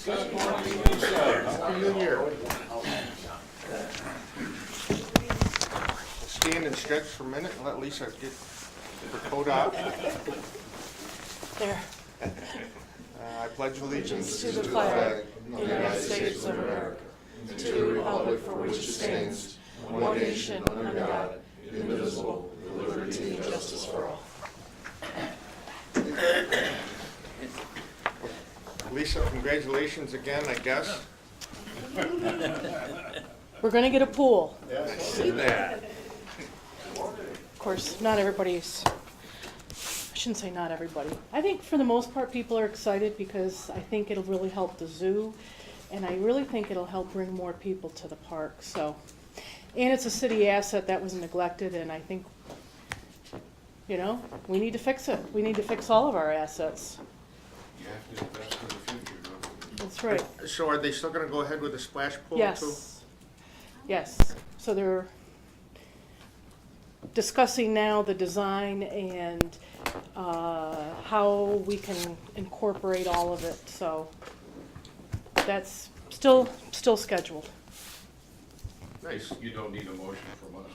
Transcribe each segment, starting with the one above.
Good morning, Lisa. Happy New Year. Stand and stretch for a minute and let Lisa get her coat off. There. I pledge allegiance To the flag of the United States of America, to the republic for which it stands, one nation under God, indivisible, with liberty and justice for all. Lisa, congratulations again, I guess. We're going to get a pool. I see that. Of course, not everybody's, I shouldn't say not everybody. I think for the most part, people are excited because I think it'll really help the zoo, and I really think it'll help bring more people to the park, so. And it's a city asset that was neglected, and I think, you know, we need to fix it. We need to fix all of our assets. You have to invest for the future, don't you? That's right. So are they still gonna go ahead with the splash pool too? Yes. Yes. So they're discussing now the design and how we can incorporate all of it. So that's still scheduled. Nice. You don't need a motion from us,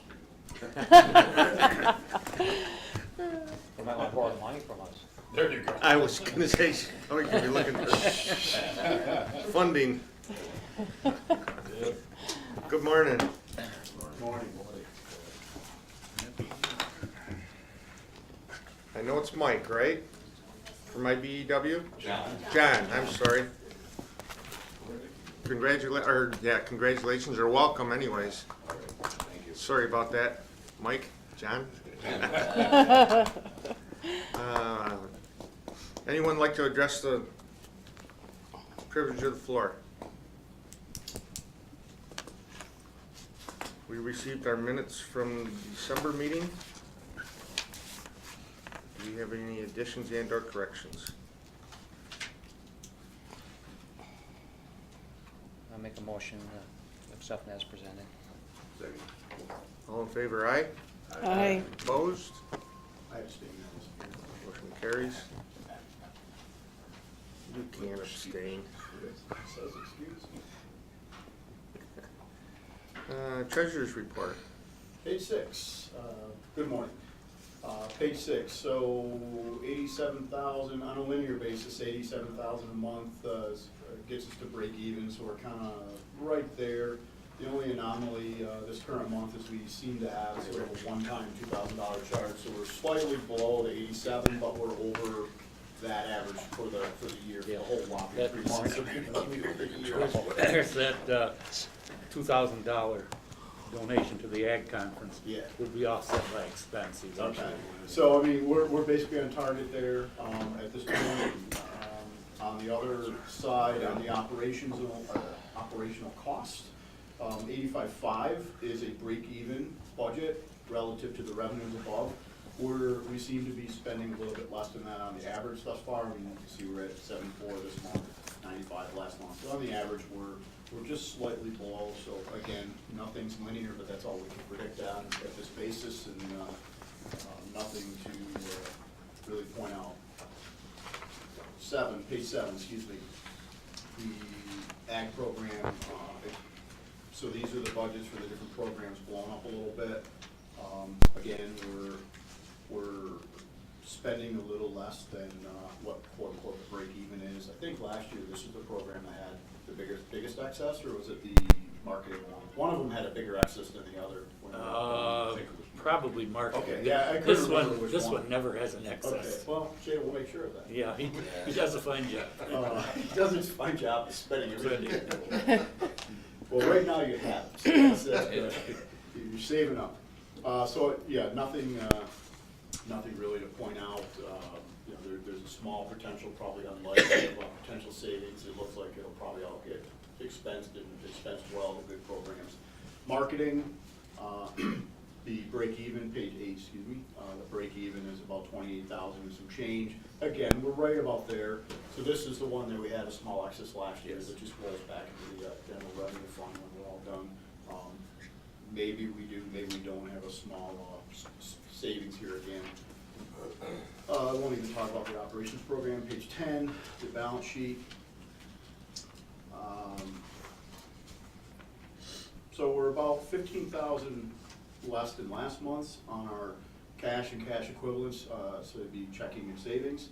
do you? You might want to borrow money from us. There you go. I was gonna say, oh, you could be looking for funding. Good morning. Morning. I know it's Mike, right? For my BEW? John. John, I'm sorry. Congratulations or welcome anyways. Thank you. Sorry about that. Mike, John? Anyone like to address the privilege of the floor? We received our minutes from the December meeting. Do we have any additions and or corrections? I'll make a motion to accept as presented. Second. All in favor, aye? Aye. Opposed? I abstain. Motion carries. You can't abstain. Says excuse. Treasurer's report. Page 6, good morning. Page 6, so 87,000, on a linear basis, 87,000 a month gets us to break even, so we're kind of right there. The only anomaly this current month is we seem to have sort of a one-time $2,000 charge, so we're slightly below the 87, but we're over that average for the year, for the whole whopping 3 months of the year. There's that $2,000 donation to the Ag Conference. Yeah. Would be offset by expenses. Okay, so I mean, we're basically on target there, at this point. On the other side, on the operational cost, 85.5 is a break-even budget relative to the revenues above. We seem to be spending a little bit less than that on the average thus far. I mean, you can see we're at 74 this month, 95 last month. So on the average, we're just slightly below. So again, nothing's linear, but that's all we can predict on at this basis, and nothing to really point out. Page 7, excuse me. The ag program, so these are the budgets for the different programs blown up a little bit. Again, we're spending a little less than what quote unquote the break even is. I think last year this was the program that had the biggest excess, or was it the marketing one? One of them had a bigger excess than the other. Probably marketing. Okay, yeah, I couldn't This remember one, which this one. one never has an Okay, excess. well, Jay will make sure of that. Yeah, he does a fine job. He does a fine job of spending everything. Well, right now you have it, so that's good. You're saving up. So, yeah, nothing really to point out. You know, there's a small potential, probably unlikely, of potential savings. It looks like it'll probably all get expensed well, the good programs. Marketing, the break-even, page 8, excuse me, the break-even is about 28,000 and some change. Again, we're right about there. So this is the one that we had a small excess last year that just rolls back into the general revenue fund when we're all done. Maybe we do, maybe we don't have a small savings here again. I won't even talk about the operations program, page 10, the balance sheet. about 15,000 less than last month's on our cash and cash equivalents, so it'd be checking and savings.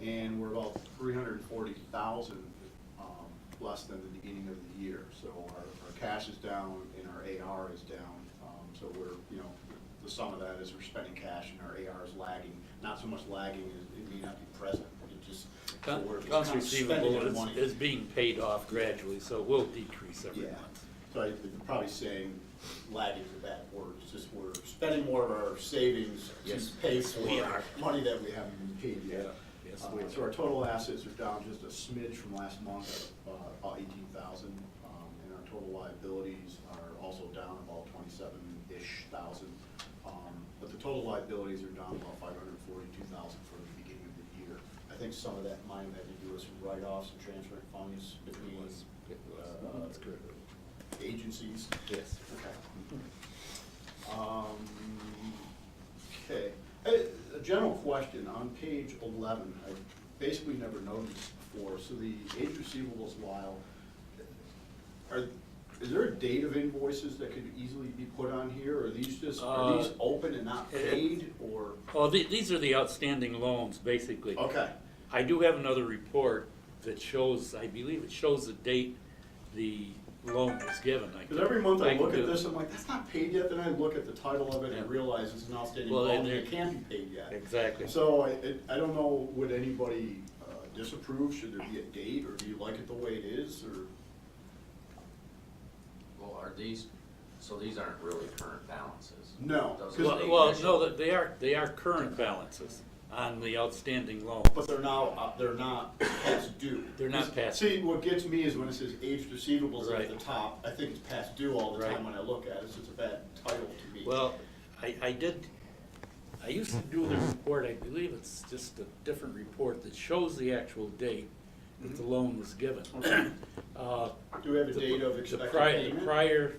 And we're about 340,000 less than the beginning of the year. So our cash is down and our AR is down. So we're, you know, the sum of that is we're spending cash and our AR is lagging. Not so much lagging as it may not be present. It just, so we're just Accounts kind of spending our receivable money. is being paid off gradually, so it will decrease every Yeah. month. So I'm probably saying lagging is a bad word. It's just we're spending more of our savings to Yes, pay yes, we for are. money that we haven't been paid yet. Yes, we are. So our total assets are down just a smidge from last month, about 18,000. And our total liabilities are also down about 27-ish thousand. But the total liabilities are down about 542,000 from the beginning of the year. I think some of that might have had to do with some write-offs and transferring funds between That's good. agencies. Yes. Okay. Okay. A general question, on page 11, I basically never noticed before, so the age receivables file, is there a date of invoices that could easily be put on here, or are these just, are these open and not paid, or? Well, these are the outstanding loans, basically. Okay, I do have another report that shows, I believe it shows the date the loan was given. because every month I can look at do- this, I'm like, that's not paid yet, then I look at the title of it and Yeah. realize it's an outstanding Well, loan, and they're- it can't be paid yet. Exactly. So I don't know, would anybody disapprove, should there be a date, or do you like it the way it is, or? Well, are these, so these aren't really current balances? No, Those 'cause- are the Well, initial- no, they are current balances on the outstanding loan. But they're now, they're not past due. They're not past See, what gets me is when it says aged receivables at Right. the top, I think it's past due all the Right. time when I look at it, so it's a bad title to me. Well, I used to do the report, I believe it's just a different report that shows the actual date that the loan was given. Okay. Uh, Do we have a the- date of the expected pri- payment? The prior,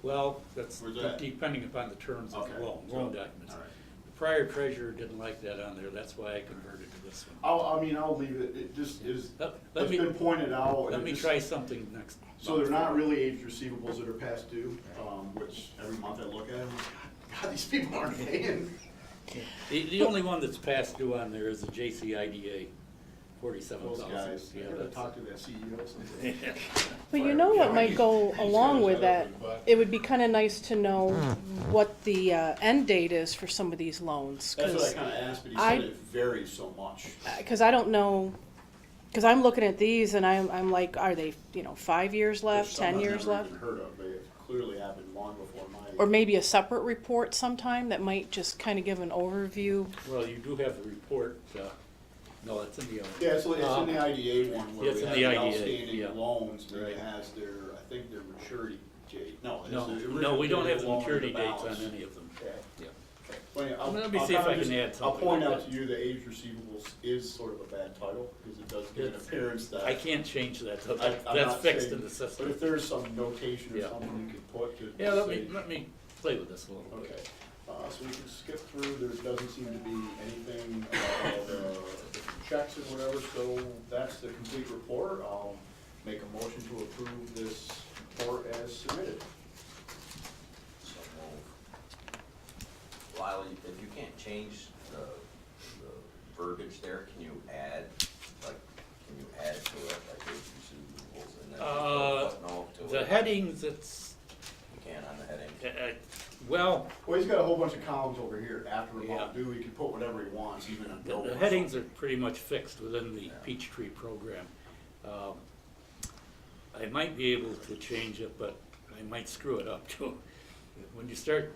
well, that's Where's that? depending upon the terms of the Okay. loan So, documents. all right. The prior treasurer didn't like that on there, that's why I converted to this one. I'll leave it, it just is, Let it's me- been pointed out. Let and me it just- try something next. So they're not really aged receivables that are past due, which every month I look at them, God, these people aren't paying. The only one that's past due on there is the JCIDA, Those 47,000. guys, Yeah, I gotta that's- talk to that CEO someday. But you know what might go along with that? It would be kind of nice to know what the end date is for some of these loans. That's what I kinda asked, but he I- said it varies so much. Because I don't know, because I'm looking at these and I'm like, are they, 5 years left, There's some 10 I've years never left? even heard of, they clearly happened long before my. Or maybe a separate report sometime that might just kind of give an overview. Well, you do have the report, no, it's in the other. Yeah, it's in the IDA one where It's we in have the the IDA, outstanding yeah. loans, and Right. it has their, I think their maturity date, no. it's No, the no, original we don't date have of the loan and maturity the dates on balance. any of them. Okay. Yeah. Okay. Well, yeah, Let me I'll see if kinda I can just- add I'll something point like out that. to you that age receivables is sort of a bad title, because it does give an It's- appearance that. I can't change that, I'm that's not fixed saying- in the system. But if there's some notation or Yeah. something you could put to. Yeah, say- let me play with this a little bit. Okay, so we can skip through, there doesn't seem to be anything about checks and whatever, so that's the complete report. I'll make a motion to approve this report as submitted. So move. Lyle, if you can't change the verbiage there, can you add to it, like age receivables and then put a footnote to it? The headings, it's, You can on the heading. well, Well, he's got a whole bunch of columns over here, after Yeah. amount due, he can put whatever he wants, even a bill. the headings are pretty much fixed within the Peachtree program. I might be able to change it, but I might screw it up too. When you start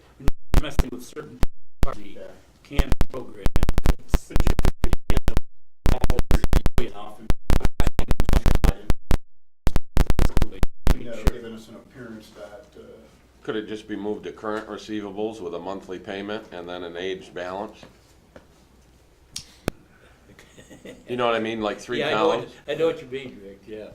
messing with certain parts of the Yeah. CAN program, it's, Enough, and giving us an appearance that, Could it just be moved to current receivables with a monthly payment and then an aged balance? You know what I mean, like three yeah, columns? I know what you're being, Rick, yeah.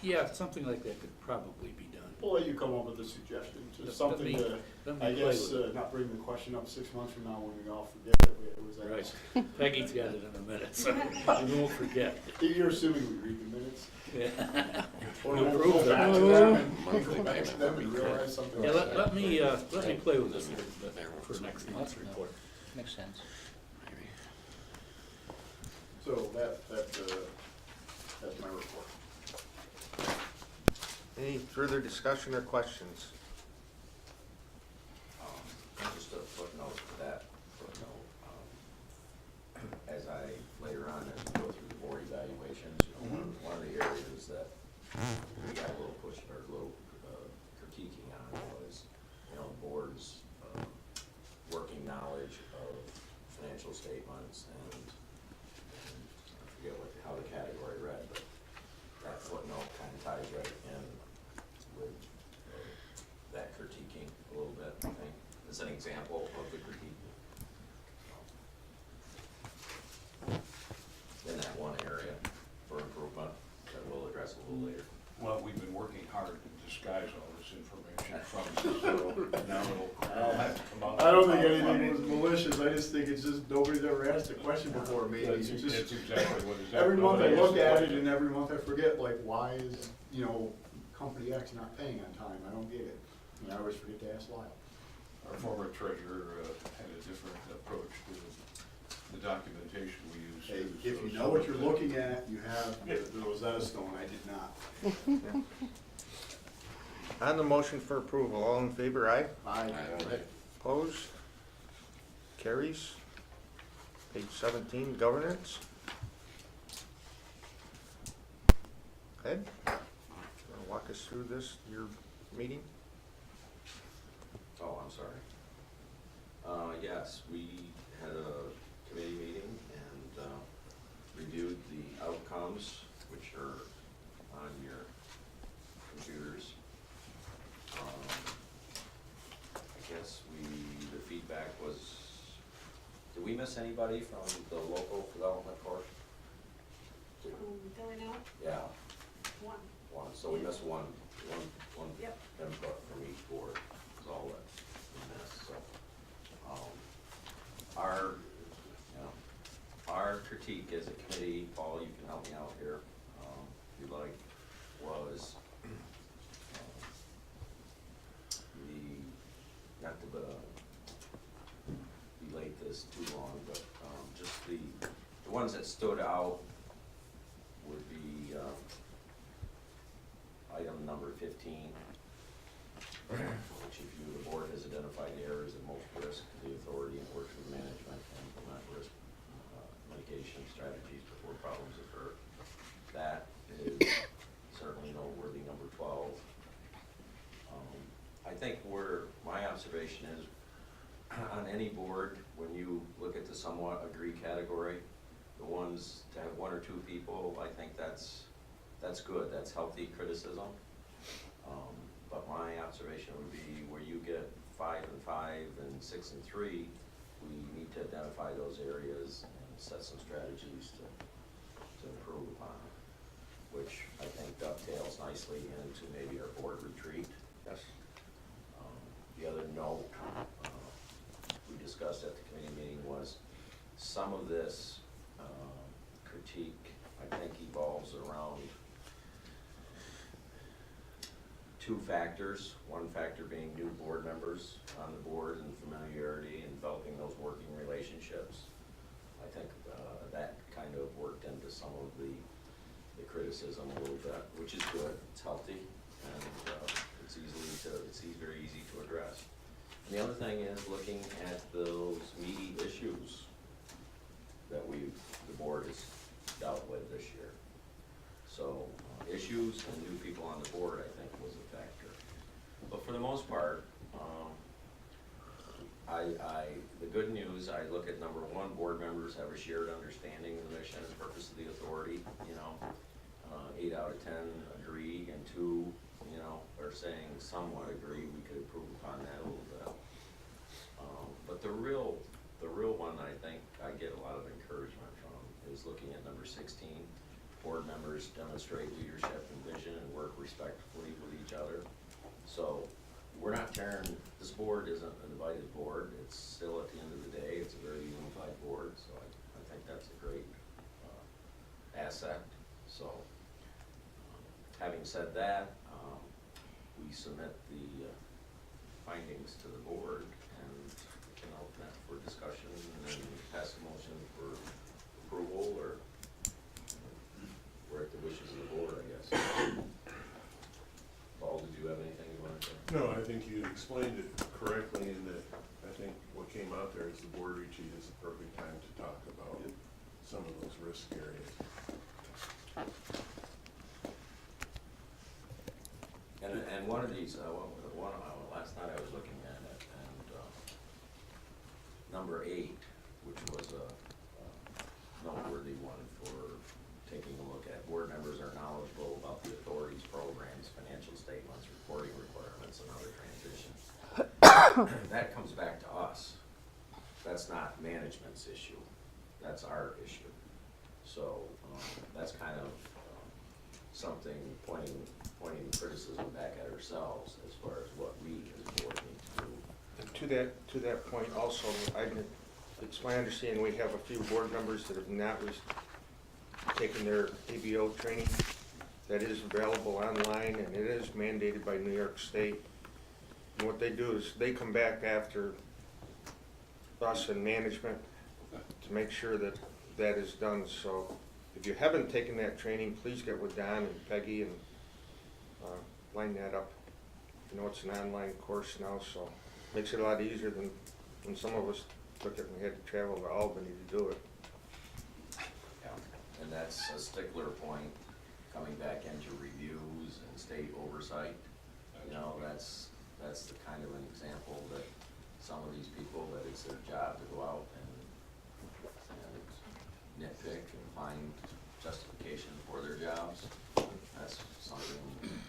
Yeah, something like that could probably be done. We'll let you come up with a suggestion, just Let something me- to, let me I play guess, with it. not bring the question up 6 months from now when we all forget that it was asked. Right, Peggy's got it in a minute, so we won't forget. You're assuming we read the minutes? Yeah. Or We'll we'll prove go that. back to them and Monthly go back to payment them would and be good. realize something. Yeah, else. let me play with this a little bit for next month's report. Makes sense. So that's my report. Any further discussion or questions? Just a footnote to that footnote. As I, later on, as we go through the board evaluations, one of the areas that we got a little push, or a little critiquing on was, the board's working knowledge of financial statements and I forget how the category read, but that footnote kind of ties right in with that critiquing a little bit, I think. As an example of the critique. In that one area for improvement that we'll address a little later. Well, we've been working hard to disguise all this information from you, so now it'll have to come out. I don't think anything was malicious, I just think it's just, nobody's ever asked a question before, maybe. That's It's just- exactly what is. Every month I Nobody look asked at the it and every month I forget, like, why is, company X not paying on time? I don't get it. And I always forget to ask Lyle. Our former treasurer had a different approach to the documentation we use. Hey, if you know what you're looking at, you have the Rosetta Stone, I did not. On the motion for approval, all in favor, aye? Aye. Opposed? Carries. Page 17, governance. Ed, you wanna walk us through this, your meeting? Oh, I'm sorry. Yes, we had a committee meeting and reviewed the outcomes, which are on your computers. I guess the feedback was, did we miss anybody from the local development court? Going out, Yeah, one. so we missed one Yep. input from each board, is all that we missed, so. Our critique as a committee, Paul, you can help me out here, if you like, was, not to belate this too long, but, just the ones that stood out would be, item number 15, which the board has identified the areas of most risk to the authority and works with management and implement risk mitigation strategies before problems occur. That is certainly noteworthy. Number 12. I think my observation is, on any board, when you look at the somewhat agree category, the ones to have one or two people, I think that's good, that's healthy criticism. But my observation would be where you get 5 and 5 and 6 and 3, we need to identify those areas and set some strategies to improve upon, which I think dovetails nicely into maybe our board retreat. Yes. The other note we discussed at the committee meeting was some of this critique, I think, evolves around two factors. One factor being new board members on the board and familiarity and developing those working relationships. I think that kind of worked into some of the criticism a little bit, which is good. It's healthy, and it's very easy to address. And the other thing is looking at those meaty issues that the board has dealt with this year. So issues and new people on the board, I think, was a factor. But for the most part, the good news, I look at number 1, board members have a shared understanding of the mission and purpose of the authority. 8 out of 10 agree, and 2, are saying somewhat agree. We could improve upon that a little bit. But the real one I think I get a lot of encouragement from is looking at number 16. Board members demonstrate leadership and vision and work respectfully with each other. So we're not tearing, this board isn't a divided board. It's still, at the end of the day, it's a very unified board, so I think that's a great asset. So, having said that, we submit the findings to the board and we can open that for discussion and then pass a motion for approval, or we're at the wishes of the board, I guess. Paul, did you have anything you wanted to? No, I think you explained it correctly, in that I think what came out there is the board retreat is the perfect time to talk about some of those risk areas. And one of these, last night I was looking at it, and number 8, which was a noteworthy one for taking a look at, board members are knowledgeable about the authority's programs, financial statements, reporting requirements, and other transitions. That comes back to us. That's not management's issue. That's our issue. So that's kind of something pointing criticism back at ourselves as far as what we as a board need to do. And to that point also, it's my understanding we have a few board members that have not taken their ABO training. That is available online, and it is mandated by New York State. And what they do is they come back after us and management to make sure that that is done. So if you haven't taken that training, please get with Don and Peggy and line that up. You know, it's an online course now, so makes it a lot easier than when some of us took it and we had to travel to Albany to do it. Yeah, and that's a stickler point, coming back into reviews and state oversight. You know, that's the kind of an example that some of these people, that it's their job to go out and nitpick and find justification for their jobs. That's something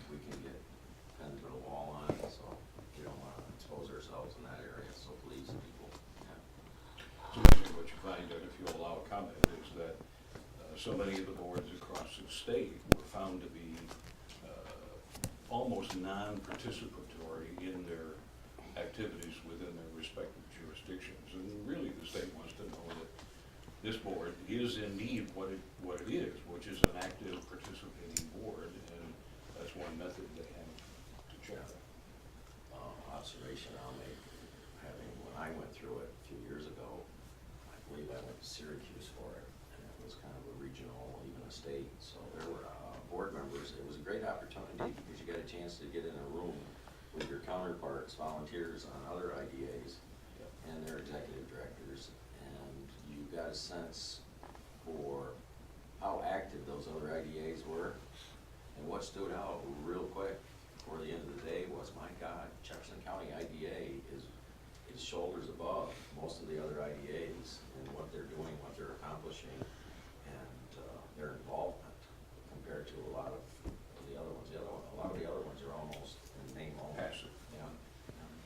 we can get pinned to the wall on, so we don't want to expose ourselves in that area, so please, people, yeah. So basically what you find, and if you'll allow a comment, is that so many of the boards across the state were found to be almost non-participatory in their activities within their respective jurisdictions. And really the state wants to know that this board is indeed what it is, which is an active participating board, and that's one method they have to check that. Observation I'll make, when I went through it a few years ago, I believe I went to Syracuse for it, and it was kind of a regional, even a state, so there were board members. It was a great opportunity because you got a chance to get in a room with your counterparts, volunteers on other IDAs, and their executive directors, and you got a sense for how active those other IDAs were. And what stood out real quick before the end of the day was, my God, Jefferson County IDA is shoulders above most of the other IDAs in what they're doing, what they're accomplishing, and their involvement compared to a lot of the other ones. A lot of the other ones are almost in name only. Passive. Yeah.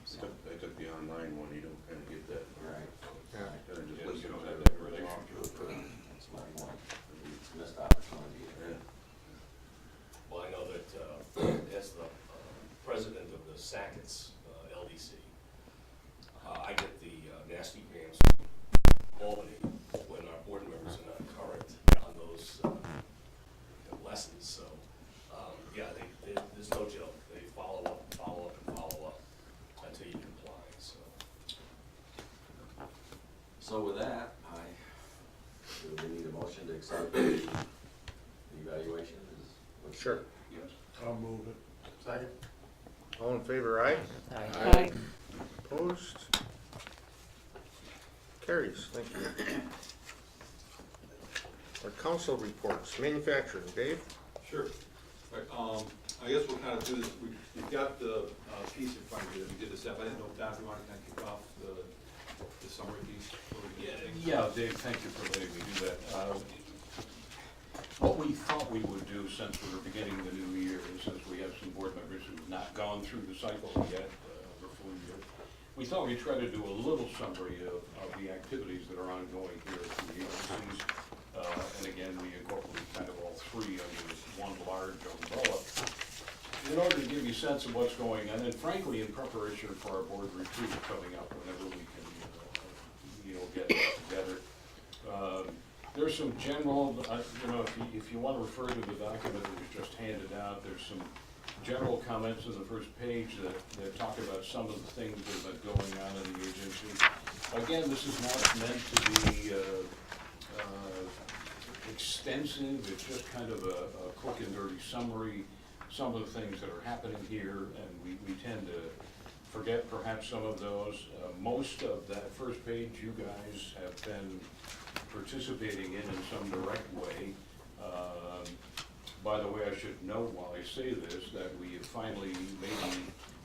So, They took the online one, you don't kind of get that. right. Yeah. Kind of just Yeah, listen you don't to have it. that relationship. That's my point. It's a missed opportunity. Yeah. Well, I know that as the president of the Sackets LDC, I get the nasty grams from Albany when our board members are not current on those lessons. So, yeah, there's no joke. They follow up, and follow up until you comply. So with that, do we need a motion to accept the evaluation? Sure. Yes. I'll move it. Second? All in favor, aye? Aye. Opposed? Carries, thank you. Our council reports, manufacturing, Dave? Sure. Right, I guess we'll kind of do this, we've got the piece in front of you that we did this up. I didn't know if Don, if you want to kind of kick off the summary piece. Yeah, Dave, thank you for letting me do that. What we thought we would do, since we're beginning the new year, and since we have some board members who've not gone through the cycle yet, the full year, we thought we'd try to do a little summary of the activities that are ongoing here at the agencies. And again, we incorporate kind of all three under one large umbrella. in order to give you a sense of what's going on, and frankly, in preparation for our board retreat coming up, whenever we can, get together, there's some general, if you want to refer to the document that was just handed out, there's some general comments in the first page that talk about some of the things that have been going on in the agency. Again, this is not meant to be extensive, it's just kind of a quick and dirty summary, some of the things that are happening here, and we tend to forget perhaps some of those. Most of that first page you guys have been participating in some direct way. By the way, I should note while I say this, that we have finally made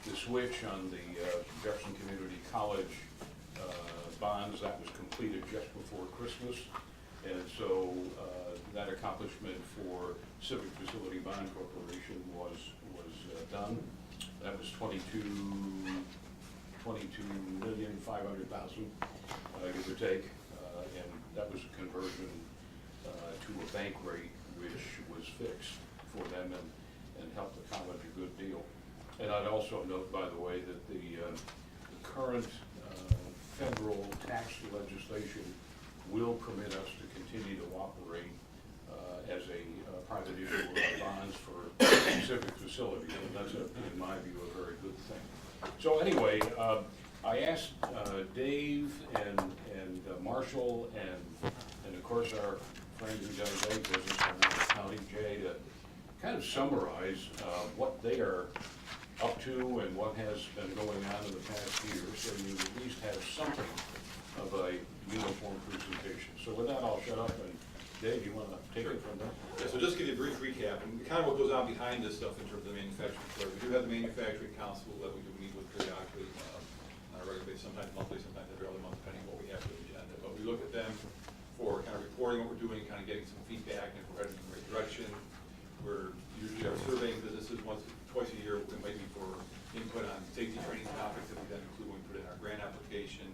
the switch on the Jefferson Community College bonds. That was completed just before Christmas. And so that accomplishment for Civic Facility Bond Corporation was done. That was $22,500,000, give or take, and that was a conversion to a bank rate which was fixed for them and helped the college a good deal. And I'd also note, by the way, that the current federal tax legislation will permit us to continue to operate as a private issuer of bonds for civic facilities, and that's, in my view, a very good thing. So anyway, I asked Dave and Marshall and of course our friend who does bank business in the county, Jay, to kind of summarize what they are up to and what has been going on in the past year, so you at least have something of a uniform presentation. So with that, I'll shut up, and Dave, you want to take it from there? Yeah, so just to give you a brief recap, and kind of what goes on behind this stuff in terms of the manufacturing floor. We do have the manufacturing council that we do meet with periodically, on a regular basis, sometimes monthly, sometimes every other month, depending on what we have for the agenda. But we look at them for kind of reporting what we're doing, kind of getting some feedback, and if we're heading in the right direction. We're usually are surveying businesses twice a year. It might be for input on safety training topics that we then include when we put in our grant application.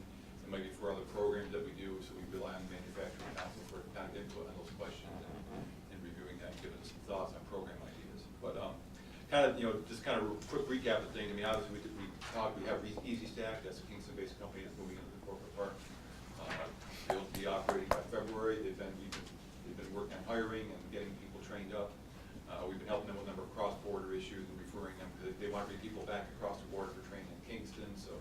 It might be for other programs that we do, so we rely on the manufacturing council for kind of input on those questions and reviewing that and giving us some thoughts on program ideas. But kind of, just kind of a quick recap of things. I mean, obviously we have Easy Stack, that's a Kingston-based company that's moving into the corporate park. They'll be operating by February. They've been working on hiring and getting people trained up. We've been helping them with a number of cross-border issues and referring them because they want to bring people back across the border for training in Kingston. So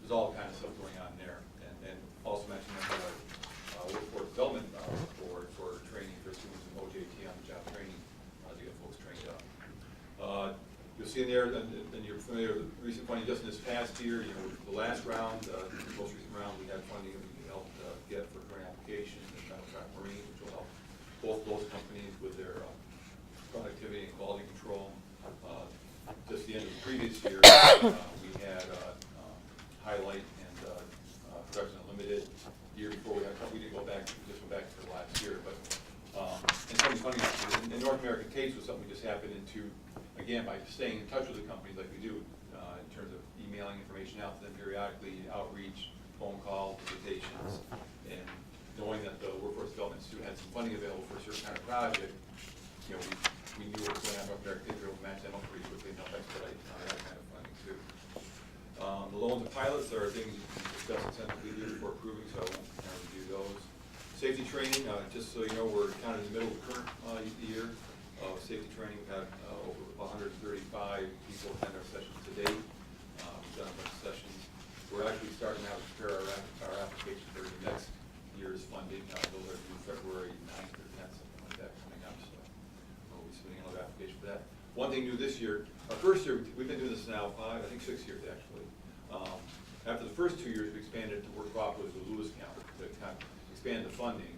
there's all kind of stuff going on there. And also mentioned that workforce development board for training for students in OJT on the job training to get folks trained up. You'll see in there, and you're familiar with the recent funding just in this past year. The last round, the most recent round, we had funding that we helped get for grant application and Track Marine, which will help both those companies with their productivity and quality control. Just the end of the previous year, we had Highlight and Production Unlimited. The year before we didn't go back, we just went back to the last year. But and some funding in North American Case was something we just happened into, again, by staying in touch with the companies like we do, in terms of emailing information out to them periodically, outreach, phone calls, visitations, and knowing that the Workforce Development Institute had some funding available for a certain kind of project, we knew what was going on in North American Case, we were able to match them up pretty quickly and help expedite that kind of funding too. The loans and pilots are things you can discuss extensively here before approving, so I won't kind of review those. Safety training, just so you know, we're kind of in the middle of the current year of safety training. We've had over 135 people attend our sessions to date. We've done a bunch of sessions. We're actually starting now to prepare our application for the next year's funding. Those are due February 9th or 10th, something like that coming up. So we'll be submitting another application for that. One thing new this year, our first year, we've been doing this now 6 years actually. After the first 2 years, we expanded to work cooperatively with Lewis County to kind of expand the funding,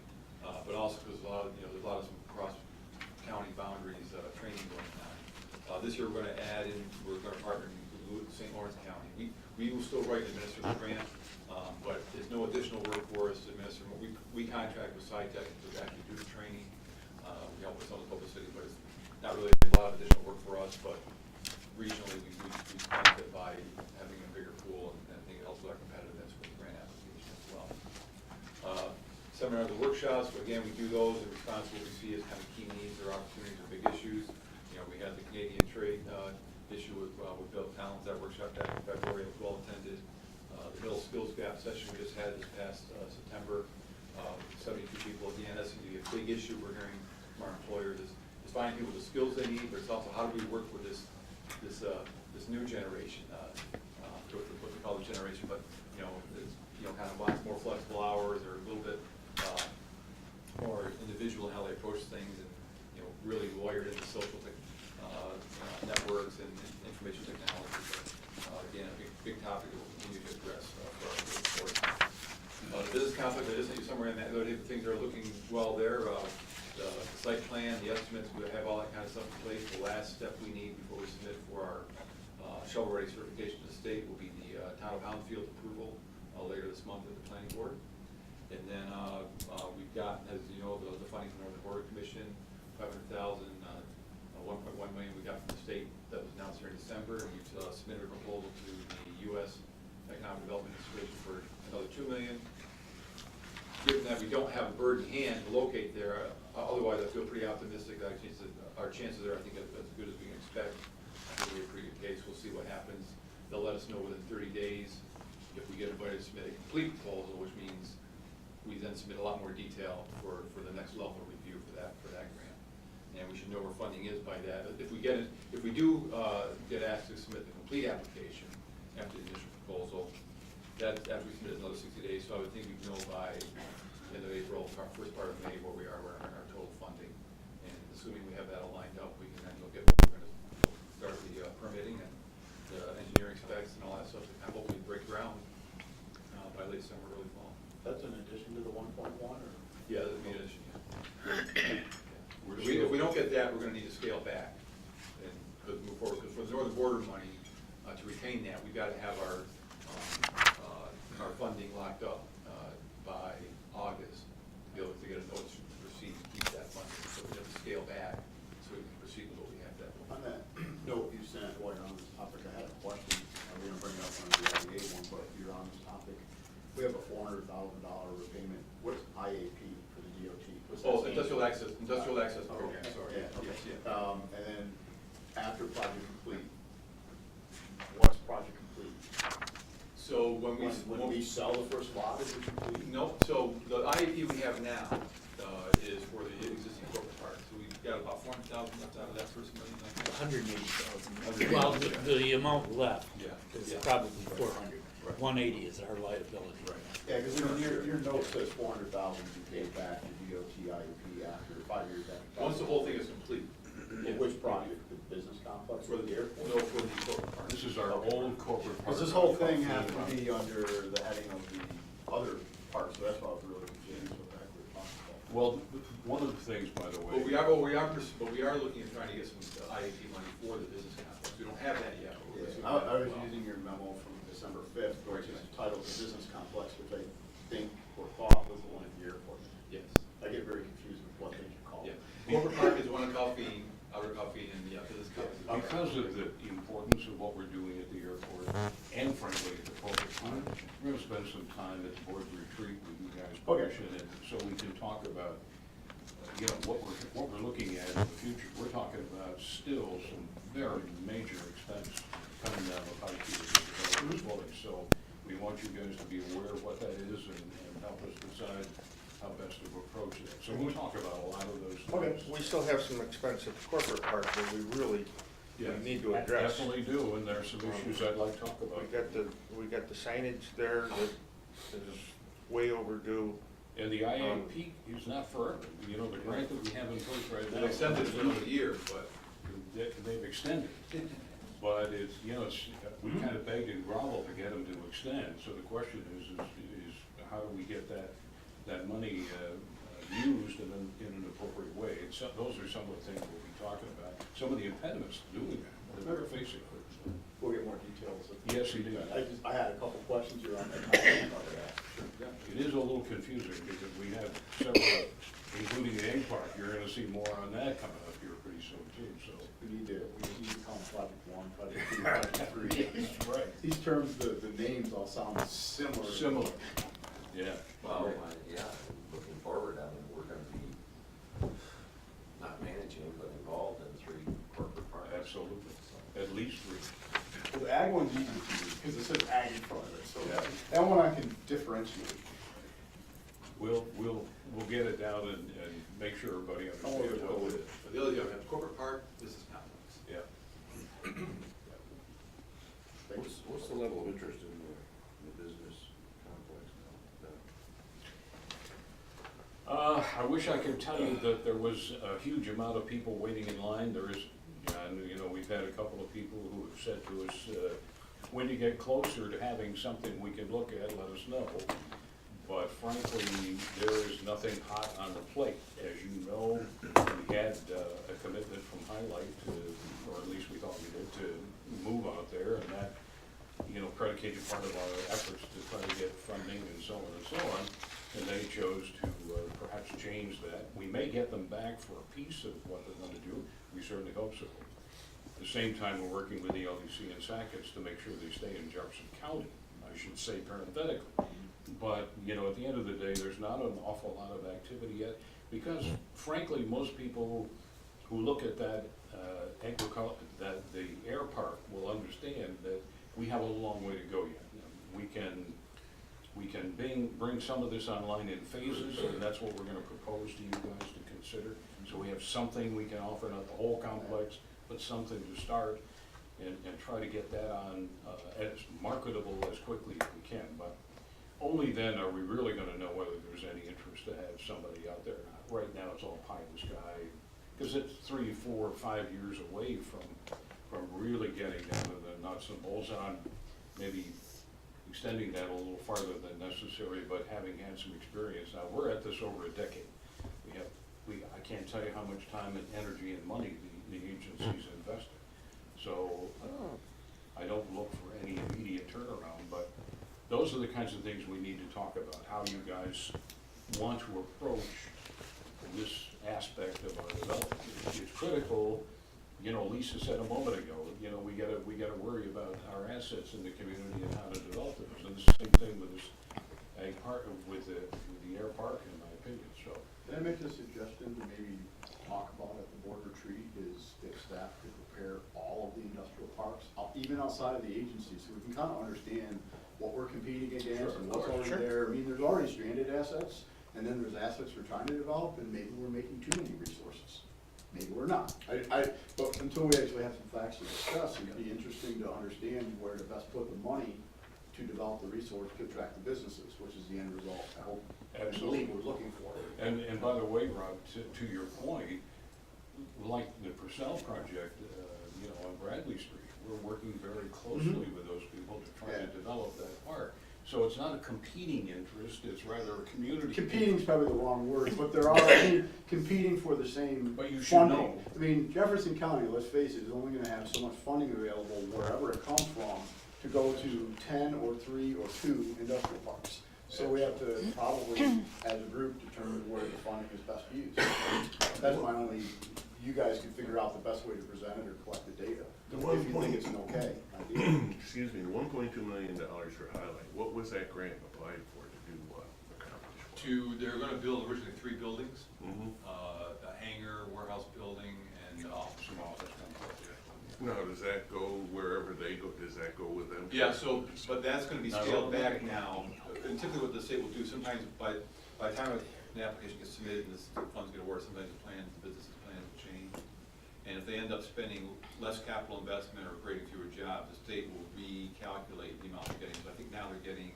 but also because there's a lot of some cross-county boundaries training going on. This year, we're going to partner with St. Lawrence County. We will still write and administer the grant, but there's no additional work for us to administer. We contract with SciTech to actually do the training. We help with some of the publicity, but it's not really a lot of additional work for us, but regionally, we benefit by having a bigger pool, and I think it helps with our competitiveness with the grant application as well. Seminars and workshops, again, we do those in response to what we see as kind of key needs or opportunities or big issues. We had the Canadian Trade with Bill Collins. That workshop back in February, it was well attended. The middle skills gap session we just had this past September, 72 people again. That's going to be a big issue we're hearing from our employers is finding people with the skills they need, but it's also how do we work with this new generation, what we call the generation, but it's, kind of wants more flexible hours or a little bit more individual in how they approach things, and really wired into social networks and information technology. But, again, a big topic that we'll continue to address for our board. The business conflict, I just think somewhere in that, the things are looking well there. The site plan, the estimates, we have all that kind of stuff in place. The last step we need before we submit for our shovel-ready certification to the state will be the town of Houndfield approval later this month at the planning board. And then we've got, as you know, the funding from Northern Border Commission, $500,000, 1.1 million we got from the state that was announced here in December, and we've submitted a proposal to the U.S. Economic Development Administration for another $2 million. Given that we don't have a bird in hand to locate there, otherwise I feel pretty optimistic that our chances are, I think, as good as we can expect. I think we have a pretty good case. We'll see what happens. They'll let us know within 30 days if we get invited to submit a complete proposal, which means we then submit a lot more detail for the next level of review for that grant. And we should know where funding is by that. If we do get asked to submit the complete application after the initial proposal, that after we submit another 60 days, so I would think we'd know by end of April, first part of May, where we are in our total funding. And assuming we have that all lined up, we can then look at we're going to start the permitting and the engineering specs and all that stuff to kind of hopefully break ground by late summer, early fall. That's in addition to the 1.1 or? Yeah, that'd be an issue. If we don't get that, we're going to need to scale back and move forward. Because for the Northern Border money, to retain that, we've got to have our funding locked up by August to be able to get a notice to proceed to keep that funding. So we have to scale back so we can proceed with what we have that. On that note, you sent while you're on this topic, I had a question. We're going to bring it up on the IEA one, but if you're on this topic, we have a $400,000 repayment. What's IAP for the DOT? Oh, industrial access program, sorry. Yeah, okay. Yes, yeah. And then after project complete, what's project complete? So when we sell the first lot, is it complete? No, so the IAP we have now is for the existing corporate park. So we've got about 400,000 left out of that first million. 180,000. Well, the amount left is probably 400. Right. 180 is our liability. Right. Yeah, because your note says 400,000 to be paid back to DOT IUP after 5 years after. Once the whole thing is complete. Which project? The business complex For or the airport? No, for the corporate park. This is our old corporate park. Does this whole thing have to be under the heading of the other parts? So that's why I was really confused with that we were talking about. Well, one of the things, by the way. But we are looking at trying to get some IAP money for the business complex. We don't have that yet. But we're Yeah, assuming I was that using your memo from December 5th, which is Right. titled the business complex, which I think or thought was the one at the airport. Yes. I get very confused with what they should call Yeah. it. Corporate park is one in Calhoun, outer Calhoun, and the business complex. is- Because of the importance of what we're doing at the airport, and frankly, at the corporate park, we're gonna spend some time at the board retreat with you guys. Okay. And so we can talk about, what we're looking at in the future. We're talking about still some very major expense coming down the pipe here with this building. So we want you guys to be aware of what that is and help us decide how best to approach it. So we'll talk about a lot of those things. We still have some expense at the corporate park that we really need to address. Definitely do, and there are some issues I'd like to talk about. We got the signage there that is way overdue. And the IAP is not forever. The grant that we have in place right now. They extended it for another year, but. They've extended. But it's, we kind of begged and groveled to get them to extend. So the question is how do we get that money used in an appropriate way? Those are some of the things we'll be talking about. Some of the impediments to doing that, that we're facing. We'll get more details. Yes, you do. I had a couple questions here on that. It is a little confusing because we have several, including the egg park. You're gonna see more on that coming up here pretty soon too, so. We need to call them project 1, project 2, project 3. Right. These terms, the names all sound similar. Similar. Yeah. Well, looking forward, we're gonna be not managing, but involved in 3 corporate parks. Absolutely. So at least 3. Well, the ag one's easy to do, because it says ag in front of it, so Yeah. that one I can differentiate. We'll get it down and make sure everybody understands Go what with it it. is. But the other, you have corporate park, business complex. Yeah. What's the level of interest in the business complex now? I wish I could tell you that there was a huge amount of people waiting in line. There is, and, you know, we've had a couple of people who have said to us, when you get closer to having something we can look at, let us know. But frankly, there is nothing hot on the plate. As you know, we had a commitment from Highlight to, or at least we thought we did, to move out there, and that, you know, predicated part of our efforts to try to get funding and so on and so on. And they chose to perhaps change that. We may get them back for a piece of what they're gonna do. We certainly hope so. At the same time, we're working with the LDC and Sackets to make sure they stay in Jefferson County, I should say parenthetically. But, you know, at the end of the day, there's not an awful lot of activity yet, because frankly, most people who look at that, that the air park will understand that we have a long way to go yet. You know, we can bring some of this online in phases, and that's what we're gonna propose to you guys to consider. So we have something we can offer, not the whole complex, but something to start, and try to get that on, as marketable as quickly as we can. But only then are we really gonna know whether there's any interest to have somebody out there. Right now, it's all pie in the sky, because it's 3, 4, 5 years away from really getting down to the nuts and bolts on, maybe extending that a little farther than necessary, but having had some experience. Now, we're at this over a decade. I can't tell you how much time and energy and money the agency's invested. So, I don't look for any immediate turnaround, but those are the kinds of things we need to talk about, how you guys want to approach this aspect of our development. It's critical, you know, Lisa said a moment ago, you know, we gotta worry about our assets in the community and how to develop those. And the same thing with this ag park, with the air park, in my opinion, so. Can I make a suggestion to maybe talk about at the board retreat, is if staff could prepare all of the industrial parks, even outside of the agency, so we can kind of understand what we're competing against and what's already there. I mean, there's already stranded assets, and then there's assets we're trying to develop, and maybe we're making too many resources. Maybe we're not. But until we actually have some facts to discuss, it'd be interesting to understand where to best put the money to develop the resource to attract the businesses, which is the end result, I hope, and believe we're looking for. And by the way, Rob, to your point, like the Purcell project, you know, on Bradley Street, we're working very closely with those people to try to develop that park. So it's not a competing interest, it's rather a community. Competing is probably the wrong word, but there are, I mean, competing for the same But you should funding. know. I mean, Jefferson County, let's face it, is only gonna have so much funding available wherever it comes from to go to 10 or 3 or 2 industrial parks. So we have to probably, as a group, determine where the funding is best used. That's my only, you guys can figure out the best way to present it or collect the data, The if one you point- think it's an okay idea. Excuse me, the $1.2 million for Highlight, what was that grant applied for, to do what, accomplish what? They're gonna build originally 3 buildings, Mhm. a hangar, warehouse building, and office. Some office complex. Now, does that go wherever they go, does that go with them? Yeah, so, but that's gonna be Not scaled all. back now. And typically what the state will do, sometimes by the time an application gets submitted and the fund's gonna work, sometimes the plans, the business's plans will change. And if they end up spending less capital investment or creating fewer jobs, the state will recalculate the amount they're getting. So I think now they're getting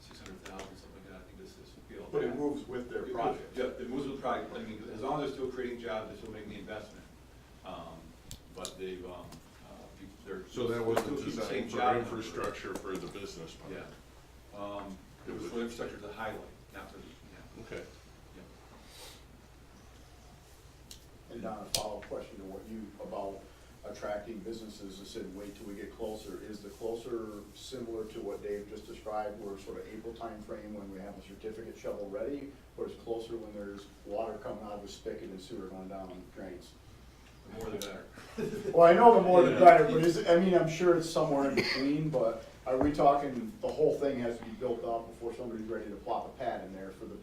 600,000, something like that, I think this is scaled But it back. moves with their project. Yeah, it moves with the project, I mean, as long as they're still creating jobs, they're still making the investment. But they've, they're. So that they're wasn't still keeping the same designed for job number. infrastructure for the business part? Yeah. It was for infrastructure to highlight, not for the, yeah. Okay. And Don, a follow-up question to what you, about attracting businesses, I said, wait till we get closer. Is the closer similar to what Dave just described, where sort of April timeframe when we have a certificate shovel ready? Or is it closer when there's water coming out of a spigot and sewer going down drains? The more the better. Well, I know the more the better, but is, I mean, I'm sure it's somewhere in between, but are we talking, the whole thing has to be built up before somebody's ready to plop a pad in there for the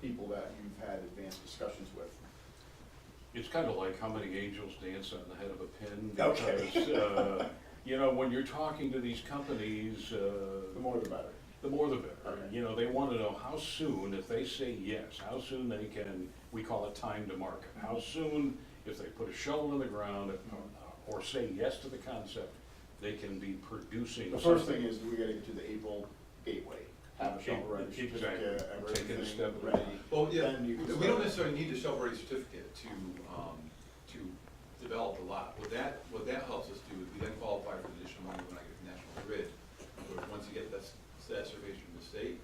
people that you've had advanced discussions with? It's kind of like how many angels dance on the head of a pin. Okay. Because, you know, when you're talking to these companies, The more the better. the more the better. Okay. You know, they want to know how soon, if they say yes, how soon they can, we call it time to market. How soon, if they put a shovel in the ground or say yes to the concept, they can be producing. The first something. thing is we gotta get to the April gateway, have a shovel ready Exactly. certificate, Take it a everything step at a ready. time. Well, yeah, Then you can we start. don't necessarily need a shovel-ready certificate to develop the lot. What that helps us do is we then qualify for the additional money when I get the National Grid. Where once you get that certification from the state,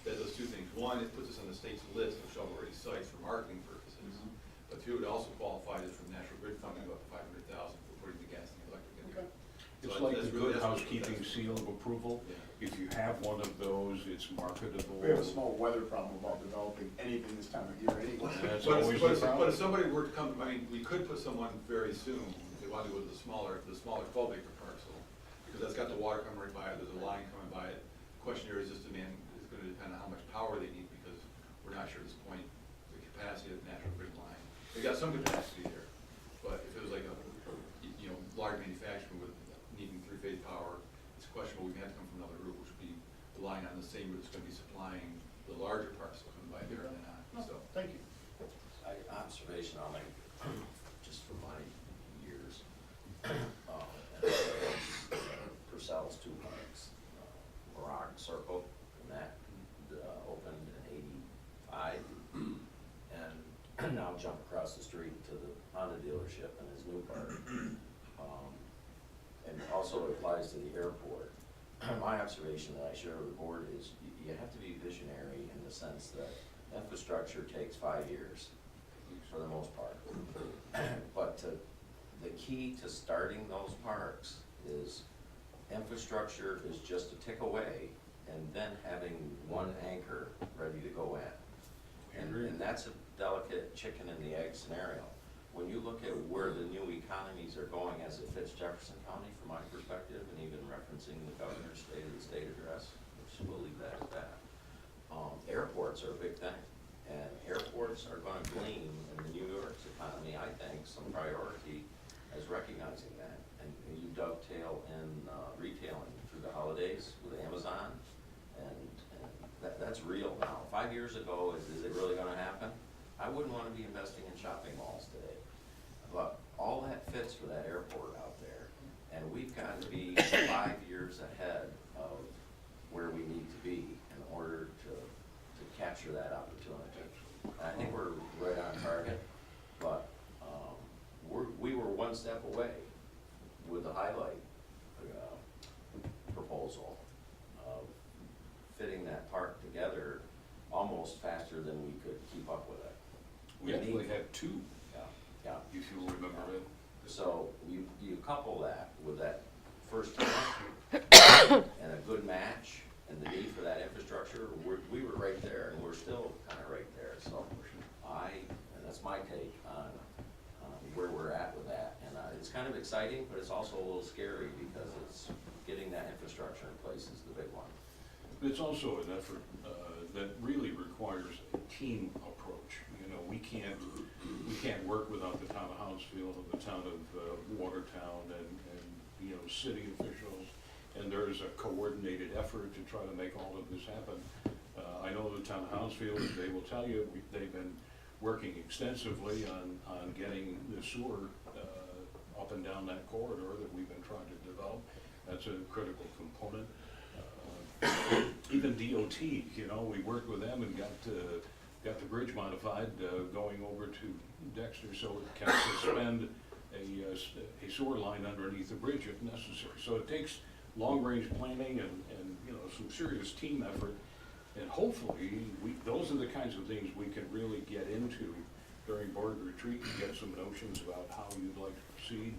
that does two things. One, it puts us on the state's list of shovel-ready sites for marketing purposes. But two, it also qualifies us for National Grid funding of up to $500,000 for putting the gas and the electric in there. It's So like that's the really- good that's what- housekeeping that's- seal of approval. Yeah. If you have one of those, it's marketable. We have a small weather problem about developing anything this time of year anyway. That's But always if, but the if, but problem. if somebody were to come, I mean, we could put someone very soon, if they want to go to the smaller 12-acre parcel, because that's got the water coming right by it, there's a line coming by it. The question here is just demand, is gonna depend on how much power they need, because we're not sure at this point, the capacity of the National Grid line. They got some capacity there, but if it was like a, you know, large manufacturing with needing three-phase power, it's questionable, we have to come from another route, which would be relying on the same route that's gonna be supplying the larger parcel coming by there and then on, so. Thank you. Observation I'll make, just from my years, Purcell's two parks, Morocco Circle, and that opened in '85. And now jump across the street to the Honda dealership and his new park. And also applies to the airport. My observation that I share with the board is you have to be visionary in the sense that infrastructure takes 5 years for the most part. But the key to starting those parks is infrastructure is just a tick away and then having one anchor ready to go in. And that's a delicate chicken and the egg scenario. When you look at where the new economies are going as it fits Jefferson County, from my perspective, and even referencing the governor's State of the State address, which we'll leave that at that, airports are a big thing. And airports are gonna glean in the New York's economy, I think, some priority as recognizing that. And you dovetail in retailing through the holidays with Amazon, and that's real now. 5 years ago, is it really gonna happen? I wouldn't wanna be investing in shopping malls today. But all that fits for that airport out there, and we've got to be 5 years ahead of where we need to be in order to capture that opportunity. And I think we're right on target, but we were one step away with the highlight proposal of fitting that park together almost faster than we could keep up with it. We actually had two, Yeah. if you remember it. So you couple that with that first time and a good match and the need for that infrastructure, we were right there and we're still kind of right there. So and that's my take on where we're at with that. And it's kind of exciting, but it's also a little scary because it's getting that infrastructure in place is the big one. It's also an effort that really requires a team approach. You know, we can't work without the town of Hounsfield and the town of Watertown and you know, city officials. And there is a coordinated effort to try to make all of this happen. I know the town of Hounsfield, they will tell you, they've been working extensively on getting the sewer up and down that corridor that we've been trying to develop. That's a critical component. Even DOT, you know, we worked with them and got the bridge modified, going over to Dexter so it can suspend a sewer line underneath the bridge if necessary. So it takes long-range planning and, you know, some serious team effort. And hopefully, those are the kinds of things we can really get into during board retreat and get some notions about how you'd like to proceed.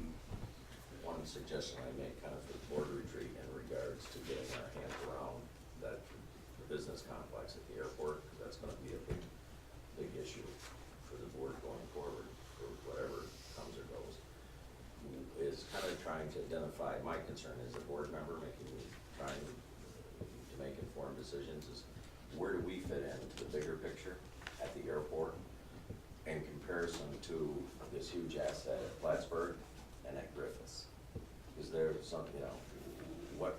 One suggestion I make kind of for the board retreat in regards to getting our hands around the business complex at the airport, because that's gonna be a big issue for the board going forward, for whatever comes or goes, is kind of trying to identify, my concern as a board member trying to make informed decisions is where do we fit into the bigger picture at the airport in comparison to this huge asset at Plattsburgh and at Griffiths. Is there some, you know, what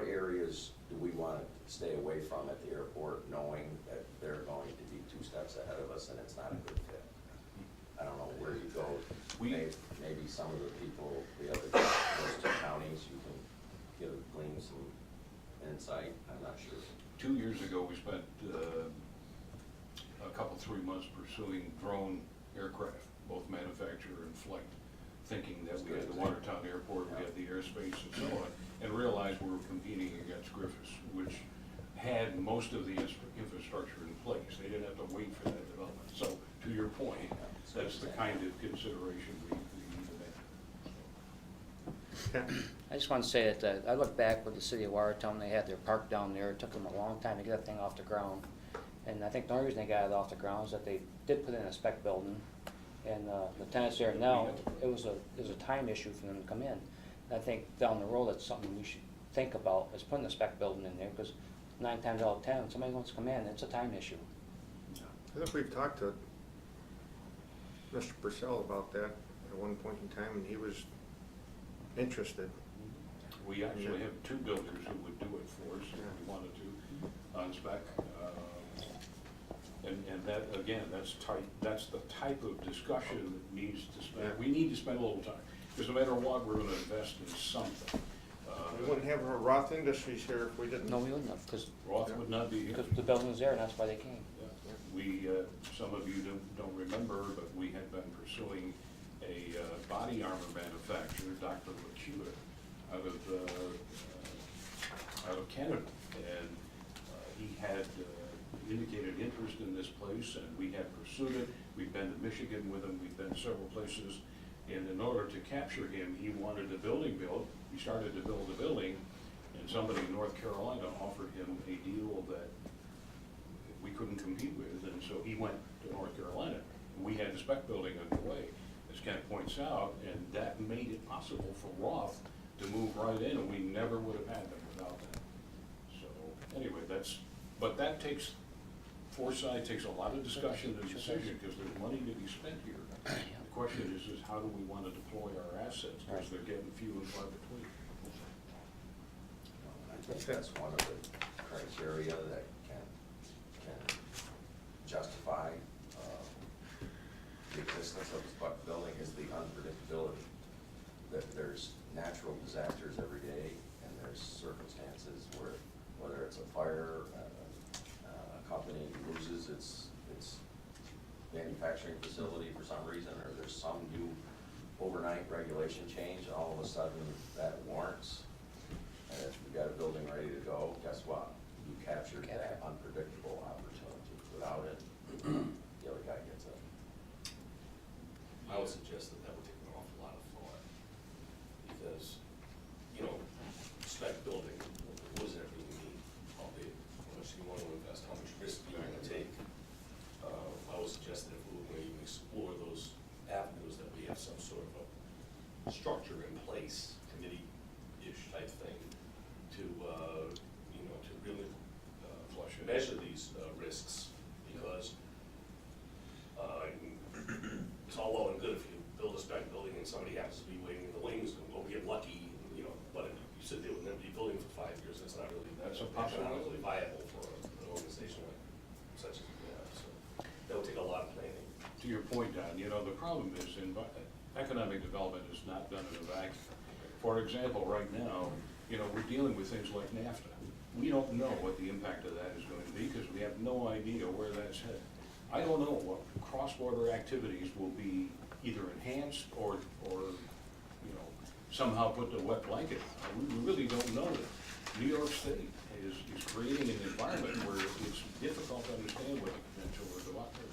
areas do we want to stay away from at the airport, knowing that they're going to be 2 steps ahead of us and it's not a good fit? I don't know where you go. Maybe some of the people, those 2 counties, you can glean some insight, I'm not sure. 2 years ago, we spent a couple, 3 months pursuing drone aircraft, both manufacturer and flight, thinking that we had the Watertown Airport, we had the airspace and so on, and realized we were competing against Griffiths, which had most of the infrastructure in place. They didn't have to wait for that development. So, to your point, that's the kind of consideration we need to make. I just want to say that I look back with the city of Watertown, they had their park down there. It took them a long time to get that thing off the ground. And I think the only reason they got it off the ground is that they did put in a spec building. And the tenants there now, it was a time issue for them to come in. And I think down the road, that's something we should think about, is putting a spec building in there, because 9 times out of 10, somebody wants to come in, it's a time issue. I think we've talked to Mr. Purcell about that at one point in time, and he was interested. We actually have 2 builders who would do it for us if we wanted to, on spec. And that, again, that's the type of discussion that needs to spend, we need to spend a little time. Because no matter what, we're gonna invest in something. We wouldn't have our Roth Industries here if we didn't. No, we wouldn't have, because Roth would not be here. the building's there, and that's why they came. We, some of you don't remember, but we had been pursuing a body armor manufacturer, Dr. McHugh, out of Canada. And he had indicated interest in this place, and we had pursued it. We've been to Michigan with him, we've been several places. And in order to capture him, he wanted a building built. He started to build a building, and somebody in North Carolina offered him a deal that we couldn't compete with, and so he went to North Carolina. We had the spec building underway, as Ken points out, and that made it possible for Roth to move right in, and we never would have had them without that. So, anyway, but that takes foresight, takes a lot of discussion and decision, because there's money to be spent here. The question is how do we want to deploy our assets, because they're getting few and far between. I think that's one of the criteria that can justify the existence of a spec building is the unpredictability. That there's natural disasters every day, and there's circumstances where, whether it's a fire, a company loses its manufacturing facility for some reason, or there's some new overnight regulation change, and all of a sudden that warrants, and if you've got a building ready to go, guess what? You captured that unpredictable opportunity. Without it, the other guy gets it. I would suggest that would take an awful lot of thought, because, you know, spec building, what does everything mean? How big, how much do you want to invest, how much risk do you want to take? I would suggest that if we were going to even explore those avenues, that we have some sort of a structure in place, committee-ish type thing, to, you know, to really measure these risks, because it's all well and good if you build a spec building and somebody happens to be waiting in the wings, and we get lucky, you know, but if you sit there with an empty building for 5 years, that's not really, That's a possibility. economically viable for an organization like such as we have, so that would take a lot of planning. To your point, Don, you know, the problem is economic development is not done in a vacuum. For example, right now, you know, we're dealing with things like NAFTA. We don't know what the impact of that is going to be, because we have no idea where that's headed. I don't know what cross-border activities will be either enhanced or you know, somehow put the wet blanket on. We really don't know that. New York State is creating an environment where it's difficult to understand what the potential for development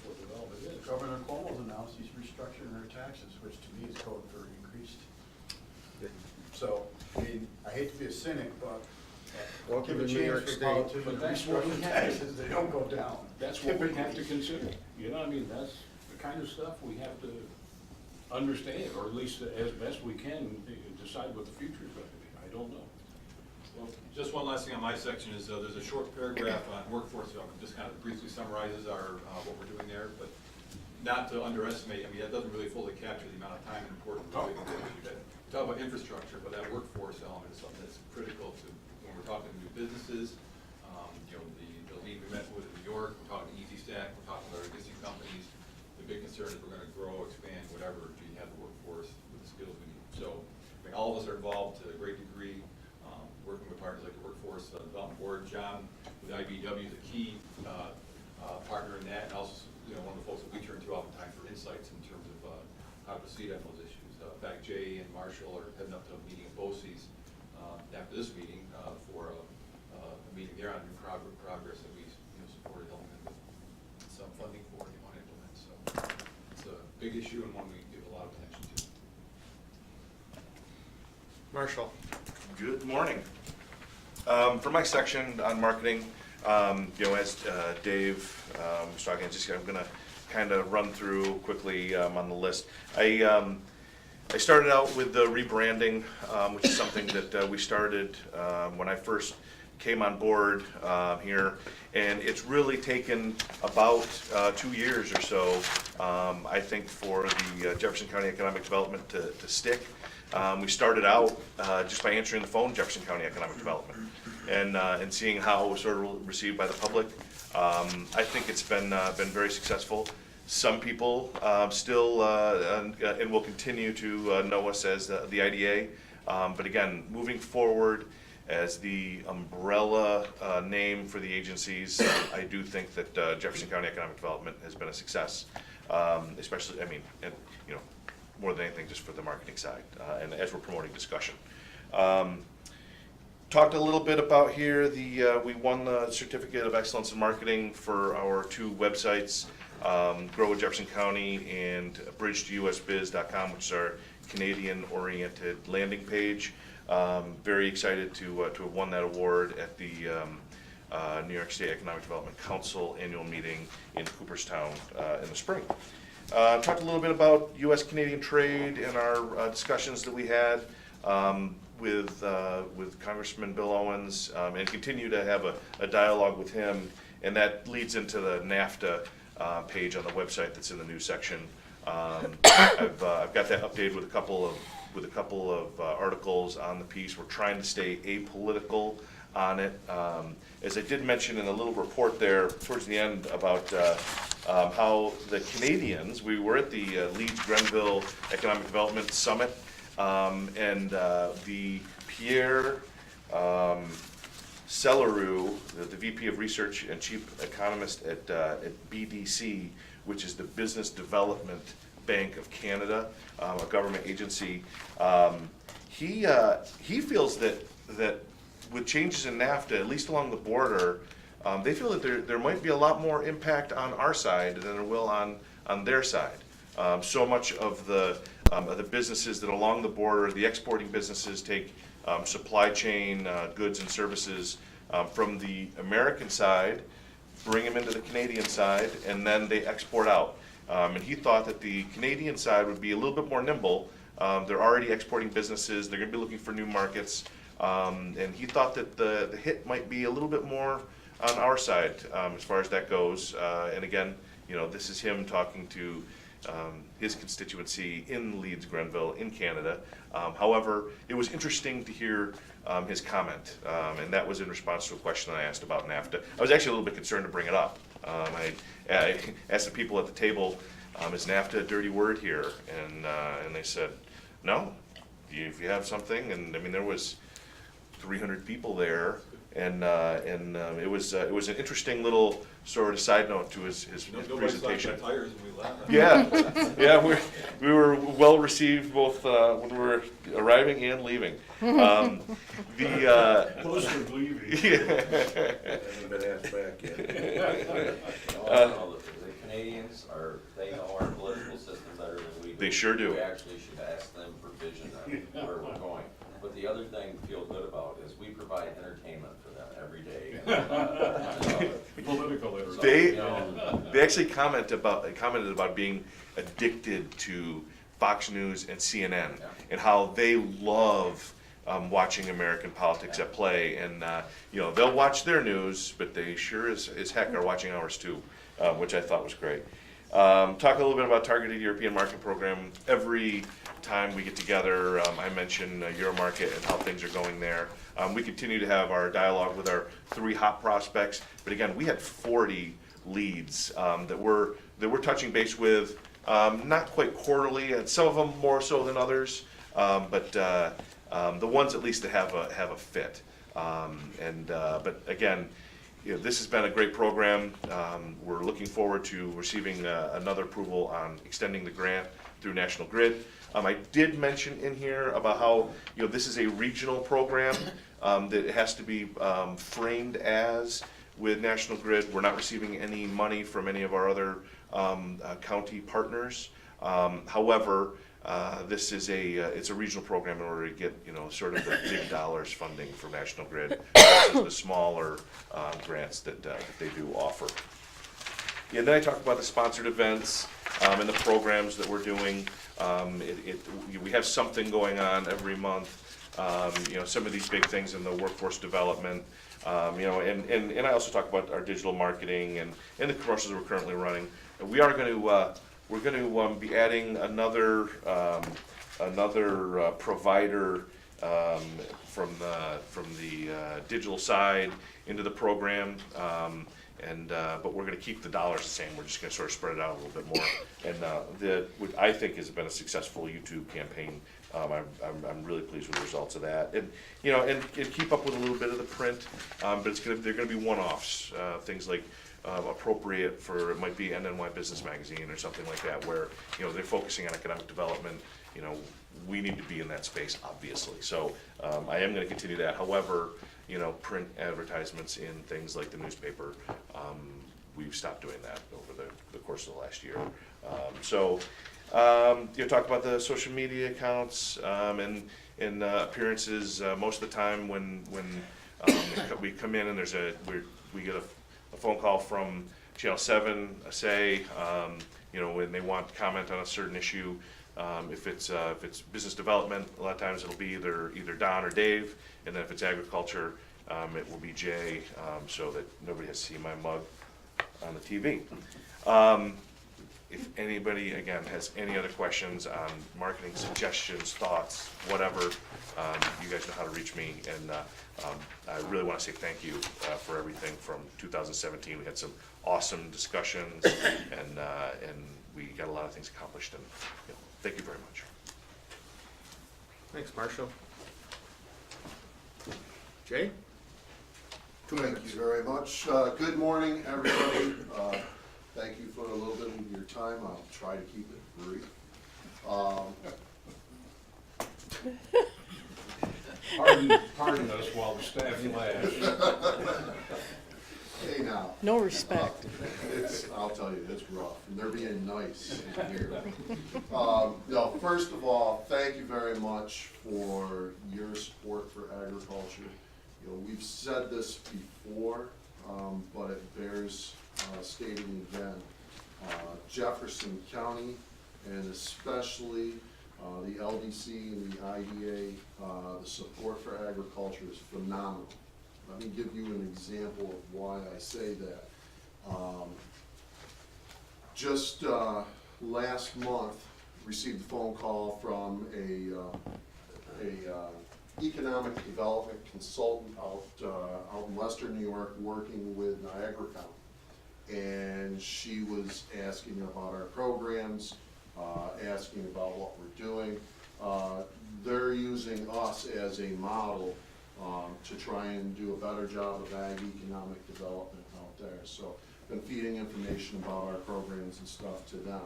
is. Governor Cuomo's announced he's restructuring her taxes, which to me is code for increased. So, I mean, I hate to be a cynic, but Welcome give a to New York chance for State. politicians to But that's what we restructure have. taxes, they don't go down. That's what we have to Typically. consider. You know, I mean, that's the kind of stuff we have to understand, or at least as best we can, decide what the future is going to be. I don't know. Well, just one last thing on my section is there's a short paragraph on workforce development, just kind of briefly summarizes our, what we're doing there, but not to underestimate, I mean, that doesn't really fully capture the amount of time and importance of the issue that, we talk about infrastructure, but that workforce element is something that's critical to, when we're talking to new businesses, you know, the lead we met with in New York, we're talking Easy Stack, we're talking about our existing companies. The big concern is we're gonna grow, expand, whatever, do you have the workforce with the skills we need? So, I mean, all of us are involved to a great degree, working with partners like the Workforce Development Board. John with IBW is a key partner in that, and also, you know, one of the folks that we turn to oftentimes for insights in terms of how to proceed on those issues. In fact, Jay and Marshall are heading up to a meeting at BOCES after this meeting for a meeting there on new progress that we supported helping them with some funding for and they want to implement. So it's a big issue and one we give a lot of attention to. Marshall. Good morning. For my section on marketing, as Dave was talking, I'm going to kind of run through quickly on the list. I started out with the rebranding, which is something that we started when I first came on board here, and it's really taken about 2 years or so, I think, for the Jefferson County Economic Development to stick. We started out just by answering the phone, Jefferson County Economic Development, and seeing how it was sort of received by the public. I think it's been very successful. Some people still and will continue to know us as the IDA, but again, moving forward as the umbrella name for the agencies, I do think that Jefferson County Economic Development has been a success, especially, more than anything, just for the marketing side, and as we're promoting discussion. Talked a little bit about here, we won the Certificate of Excellence in Marketing for our 2 websites, Grow with Jefferson County and bridge2usbiz.com, which is our Canadian-oriented landing page. Very excited to have won that award at the New York State Economic Development Council annual meeting in Cooperstown in the spring. Talked a little bit about U.S.-Canadian trade and our discussions that we had with Congressman Bill Owens, and continue to have a dialogue with him, and that leads into the NAFTA page on the website that's in the news section. I've got that updated with a couple of articles on the piece. We're trying to stay apolitical on it. As I did mention in a little report there towards the end about how the Canadians, we were at the Leeds-Grenville Economic Development Summit, and the Pierre Selleroux, the VP of Research and Chief Economist at BDC, which is the Business Development Bank of Canada, a government agency. He feels that with changes in NAFTA, at least along the border, they feel that there might be a lot more impact on our side than there will on their side. So much of the businesses that along the border, the exporting businesses, take supply chain goods and services from the American side, bring them into the Canadian side, and then they export out. And he thought that the Canadian side would be a little bit more nimble. They're already exporting businesses, they're going to be looking for new markets, and he thought that the hit might be a little bit more on our side as far as that goes. And again, this is him talking to his constituency in Leeds-Grenville in Canada. However, it was interesting to hear his comment, and that was in response to a question I asked about NAFTA. I was actually a little bit concerned to bring it up. I asked the people at the table, is NAFTA a dirty word here? And they said, no, if you have something, and I mean, there was 300 people there, and it was an interesting little sort of side note to his presentation. Tires and we laughed. Yeah, we were well received both when we were arriving and leaving. Close to leaving. Hasn't been asked back yet. The Canadians they know our political system better than we do. They sure do. We actually should ask them for vision on where we're going. But the other thing to feel good about is we provide entertainment for them every day. Political entertainment. They actually commented about being addicted to Fox News and CNN, and how they love watching American politics at play. And they'll watch their news, but they sure as heck are watching ours too, which I thought was great. talk a little bit about Targeted European Market Program. Every time we get together, I mention Euromarket and how things are going there. We continue to have our dialogue with our 3 hot prospects, but again, we had 40 leads that we're touching base with, not quite quarterly, and some of them more so than others, but the ones at least that have a fit. But again, this has been a great program. We're looking forward to receiving another approval on extending the grant through National Grid. I did mention in here about how this is a regional program that has to be framed as with National Grid. We're not receiving any money from any of our other county partners. However, this is it's a regional program in order to get sort of the big dollars funding from National Grid versus the smaller grants that they do offer. Yeah, then I talked about the sponsored events and the programs that we're doing. We have something going on every month. Some of these big things in the workforce development. And I also talk about our digital marketing and the commercials that we're currently running. We are going to we're going to be adding another provider from the digital side into the program. But we're going to keep the dollars the same. We're just going to sort of spread it out a little bit more. And what I think has been a successful YouTube campaign. I'm really pleased with the results of that. And and keep up with a little bit of the print. But they're going to be one-offs. Things like appropriate for, it might be NNY Business Magazine or something like that, where they're focusing on economic development. We need to be in that space, obviously. So I am going to continue that. However, print advertisements in things like the newspaper, we've stopped doing that over the course of the last year. Talk about the social media accounts and appearances. Most of the time when we come in and we get a phone call from Channel 7, say, when they want to comment on a certain issue. If it's business development, a lot of times it'll be either Don or Dave, and then if it's agriculture, it will be Jay, so that nobody has to see my mug on the TV. If anybody, again, has any other questions on marketing suggestions, thoughts, whatever, you guys know how to reach me. And I really want to say thank you for everything from 2017. We had some awesome discussions, and we got a lot of things accomplished. And thank you very much. Thanks, Marshall. Jay? 2 minutes. Thank you very much. Good morning, everybody. Thank you for a little bit of your time. I'll try to keep it brief. Pardon us while the staff laughs. Hey now. No respect. I'll tell you, it's rough, and they're being nice in here. No, first of all, thank you very much for your support for agriculture. We've said this before, but it bears stating again. Jefferson County, and especially the LDC and the IDA, the support for agriculture is phenomenal. Let me give you an example of why I say that. Just last month, received a phone call from a economic development consultant out in Western New York, working with Niagara County, and she was asking about our programs, asking about what we're doing. They're using us as a model to try and do a better job of ag economic development out there. So been feeding information about our programs and stuff to them.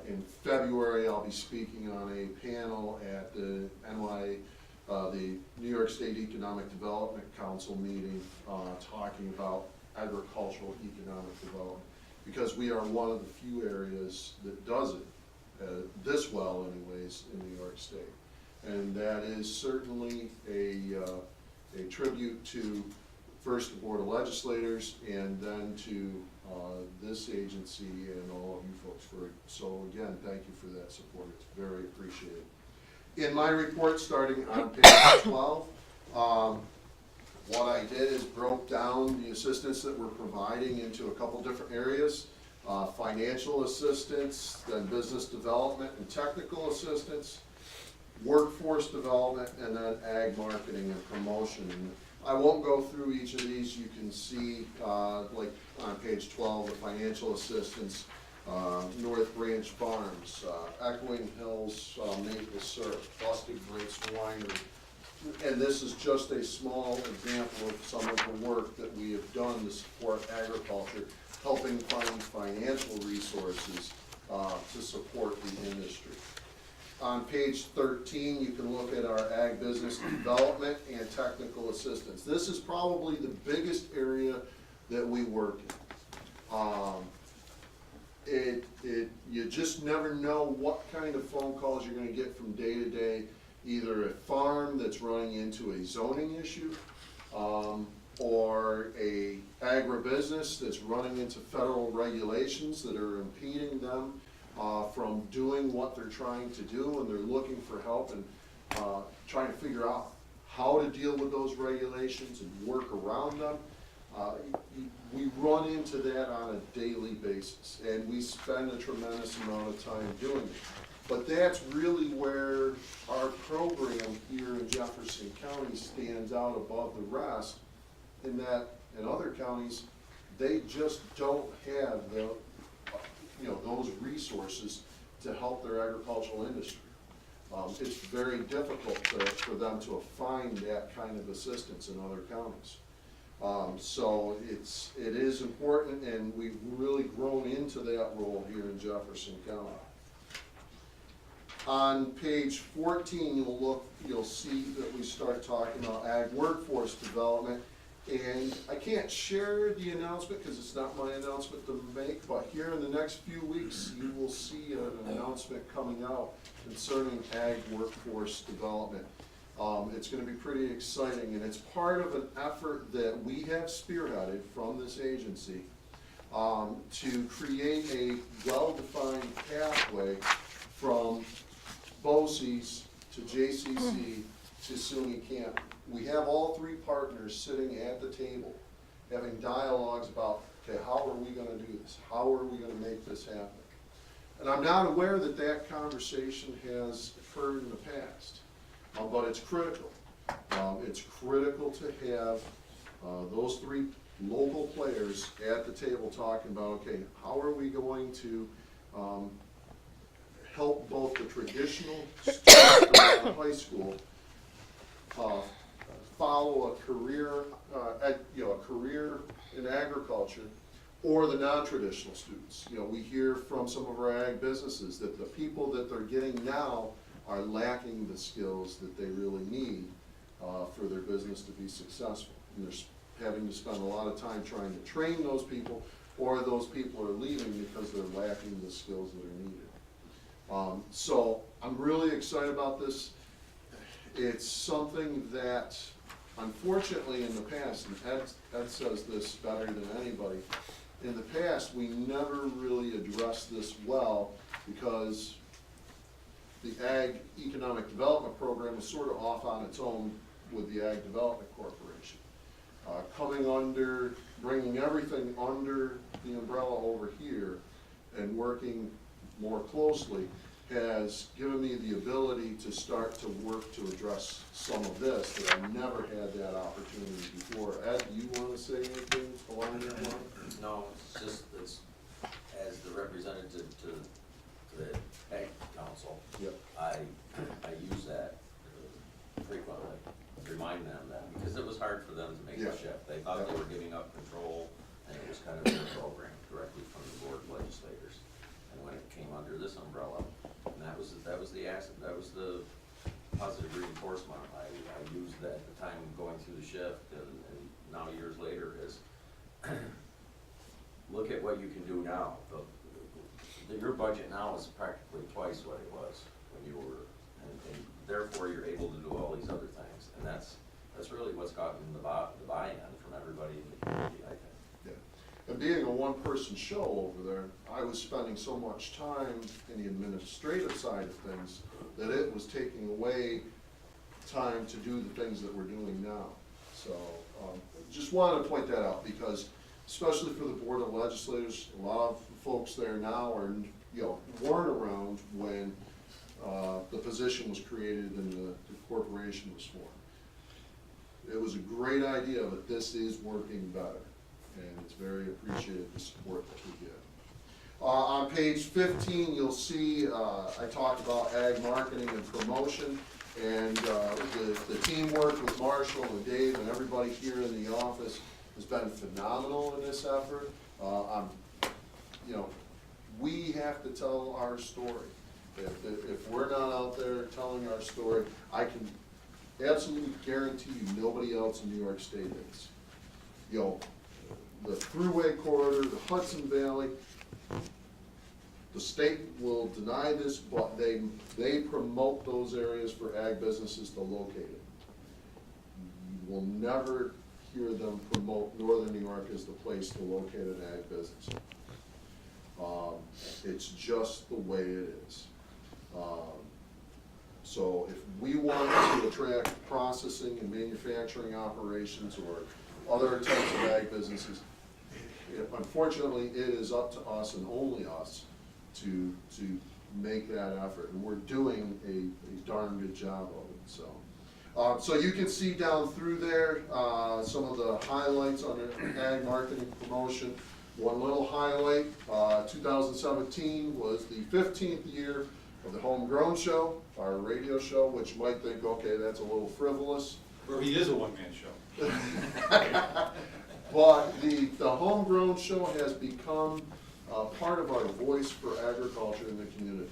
In February, I'll be speaking on a panel at the the New York State Economic Development Council meeting, talking about agricultural economic development, because we are one of the few areas that does it this well, anyways, in New York State. And that is certainly a tribute to first the Board of Legislators, and then to this agency and all of you folks for it. So again, thank you for that support. It's very appreciated. In my report, starting on page 12, what I did is broke down the assistance that we're providing into a couple different areas. financial assistance, then business development and technical assistance, workforce development, and then ag marketing and promotion. And I won't go through each of these. You can see, like on page 12, the financial assistance, North Branch Farms, Echoing Hills Maple Syrup, Busted Grapes Winery. And this is just a small example of some of the work that we have done to support agriculture, helping find financial resources to support the industry. On page 13, you can look at our ag business development and technical assistance. This is probably the biggest area that we work in. You just never know what kind of phone calls you're gonna get from day to day, either a farm that's running into a zoning issue, or a agribusiness that's running into federal regulations that are impeding them from doing what they're trying to do, and they're looking for help and trying to figure out how to deal with those regulations and work around them. We run into that on a daily basis, and we spend a tremendous amount of time doing it. But that's really where our program here in Jefferson County stands out above the rest, in that in other counties, they just don't have the, those resources to help their agricultural industry. It's very difficult for them to find that kind of assistance in other counties. So it is important, and we've really grown into that role here in Jefferson County. On page 14, you'll see that we start talking about ag workforce development. And I can't share the announcement because it's not my announcement to make, but here in the next few weeks, you will see an announcement coming out concerning ag workforce development. It's going to be pretty exciting, and it's part of an effort that we have spearheaded from this agency to create a well-defined pathway from BOCES to JCC to SUNY Camp. We have all three partners sitting at the table having dialogues about, okay, how are we going to do this? How are we going to make this happen? And I'm not aware that that conversation has occurred in the past, but it's critical. It's critical to have those three local players at the table talking about, okay, how are we going to help both the traditional students in high school follow a career, a career in agriculture, or the non-traditional students. We hear from some of our ag businesses that the people that they're getting now are lacking the skills that they really need for their business to be successful. And they're having to spend a lot of time trying to train those people, or those people are leaving because they're lacking the skills that are needed. So I'm really excited about this. It's something that, unfortunately, in the past, and Ed says this better than anybody, in the past, we never really addressed this well because the Ag Economic Development Program was sort of off on its own with the Ag Development Corporation. Coming under, bringing everything under the umbrella over here and working more closely has given me the ability to start to work to address some of this that I never had that opportunity before. Ed, do you want to say anything along that line? No, it's as the representative to the Ag Council, Yep. I use that frequently, remind them that, because it was hard for them to make the shift. They thought they were giving up control, and it was kind of their program directly from the board of legislators. And when it came under this umbrella, and that was the positive reinforcement. I used that at the time going through the shift, and now years later is look at what you can do now. Your budget now is practically twice what it was when you were, and therefore you're able to do all these other things, and that's really what's gotten the buy-in from everybody in the community, I think. And being a one-person show over there, I was spending so much time in the administrative side of things that it was taking away time to do the things that we're doing now. So just wanted to point that out because especially for the Board of Legislators. A lot of folks there now are, weren't around when the position was created and the corporation was formed. It was a great idea, but this is working better, and it's very appreciated, the support that we get. On page 15, you'll see I talked about ag marketing and promotion, and the teamwork with Marshall and Dave and everybody here in the office has been phenomenal in this effort. We have to tell our story. If we're not out there telling our story, I can absolutely guarantee you nobody else in New York State is. The Thruway corridor, the Hudson Valley, the state will deny this, but they promote those areas for ag businesses to locate it. You will never hear them promote Northern New York as the place to locate an ag business. It's just the way it is. So if we want to attract processing and manufacturing operations or other types of ag businesses, unfortunately, it is up to us and only us to make that effort, and we're doing a darn good job of it. So you can see down through there some of the highlights on the ag marketing promotion. One little highlight, 2017 was the 15th year of the Homegrown Show, our radio show, which you might think, okay, that's a little frivolous. Where he is a one-man show. But the Homegrown Show has become part of our voice for agriculture in the community.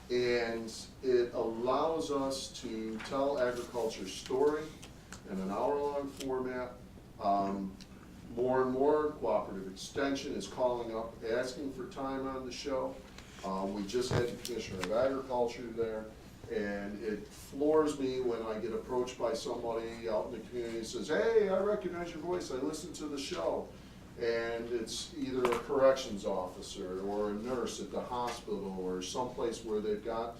And it allows us to tell agriculture's story in an hour-long format. More and more, Cooperative Extension is calling up, asking for time on the show. We just had the Commissioner of Agriculture there, and it floors me when I get approached by somebody out in the community and says, hey, I recognize your voice, I listened to the show. And it's either a corrections officer or a nurse at the hospital or someplace where they've got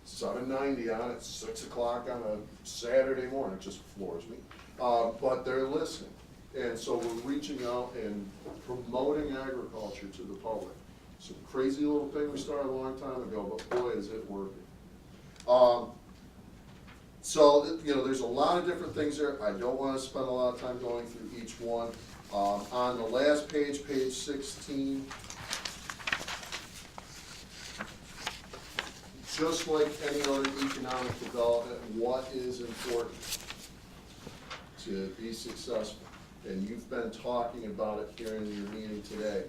790 on at 6 o'clock on a Saturday morning. It just floors me. But they're listening. And so we're reaching out and promoting agriculture to the public. It's a crazy little thing we started a long time ago, but boy, is it working. So, there's a lot of different things there. I don't want to spend a lot of time going through each one. On the last page, page 16, just like any other economic development, what is important to be successful? And you've been talking about it here in your meeting today.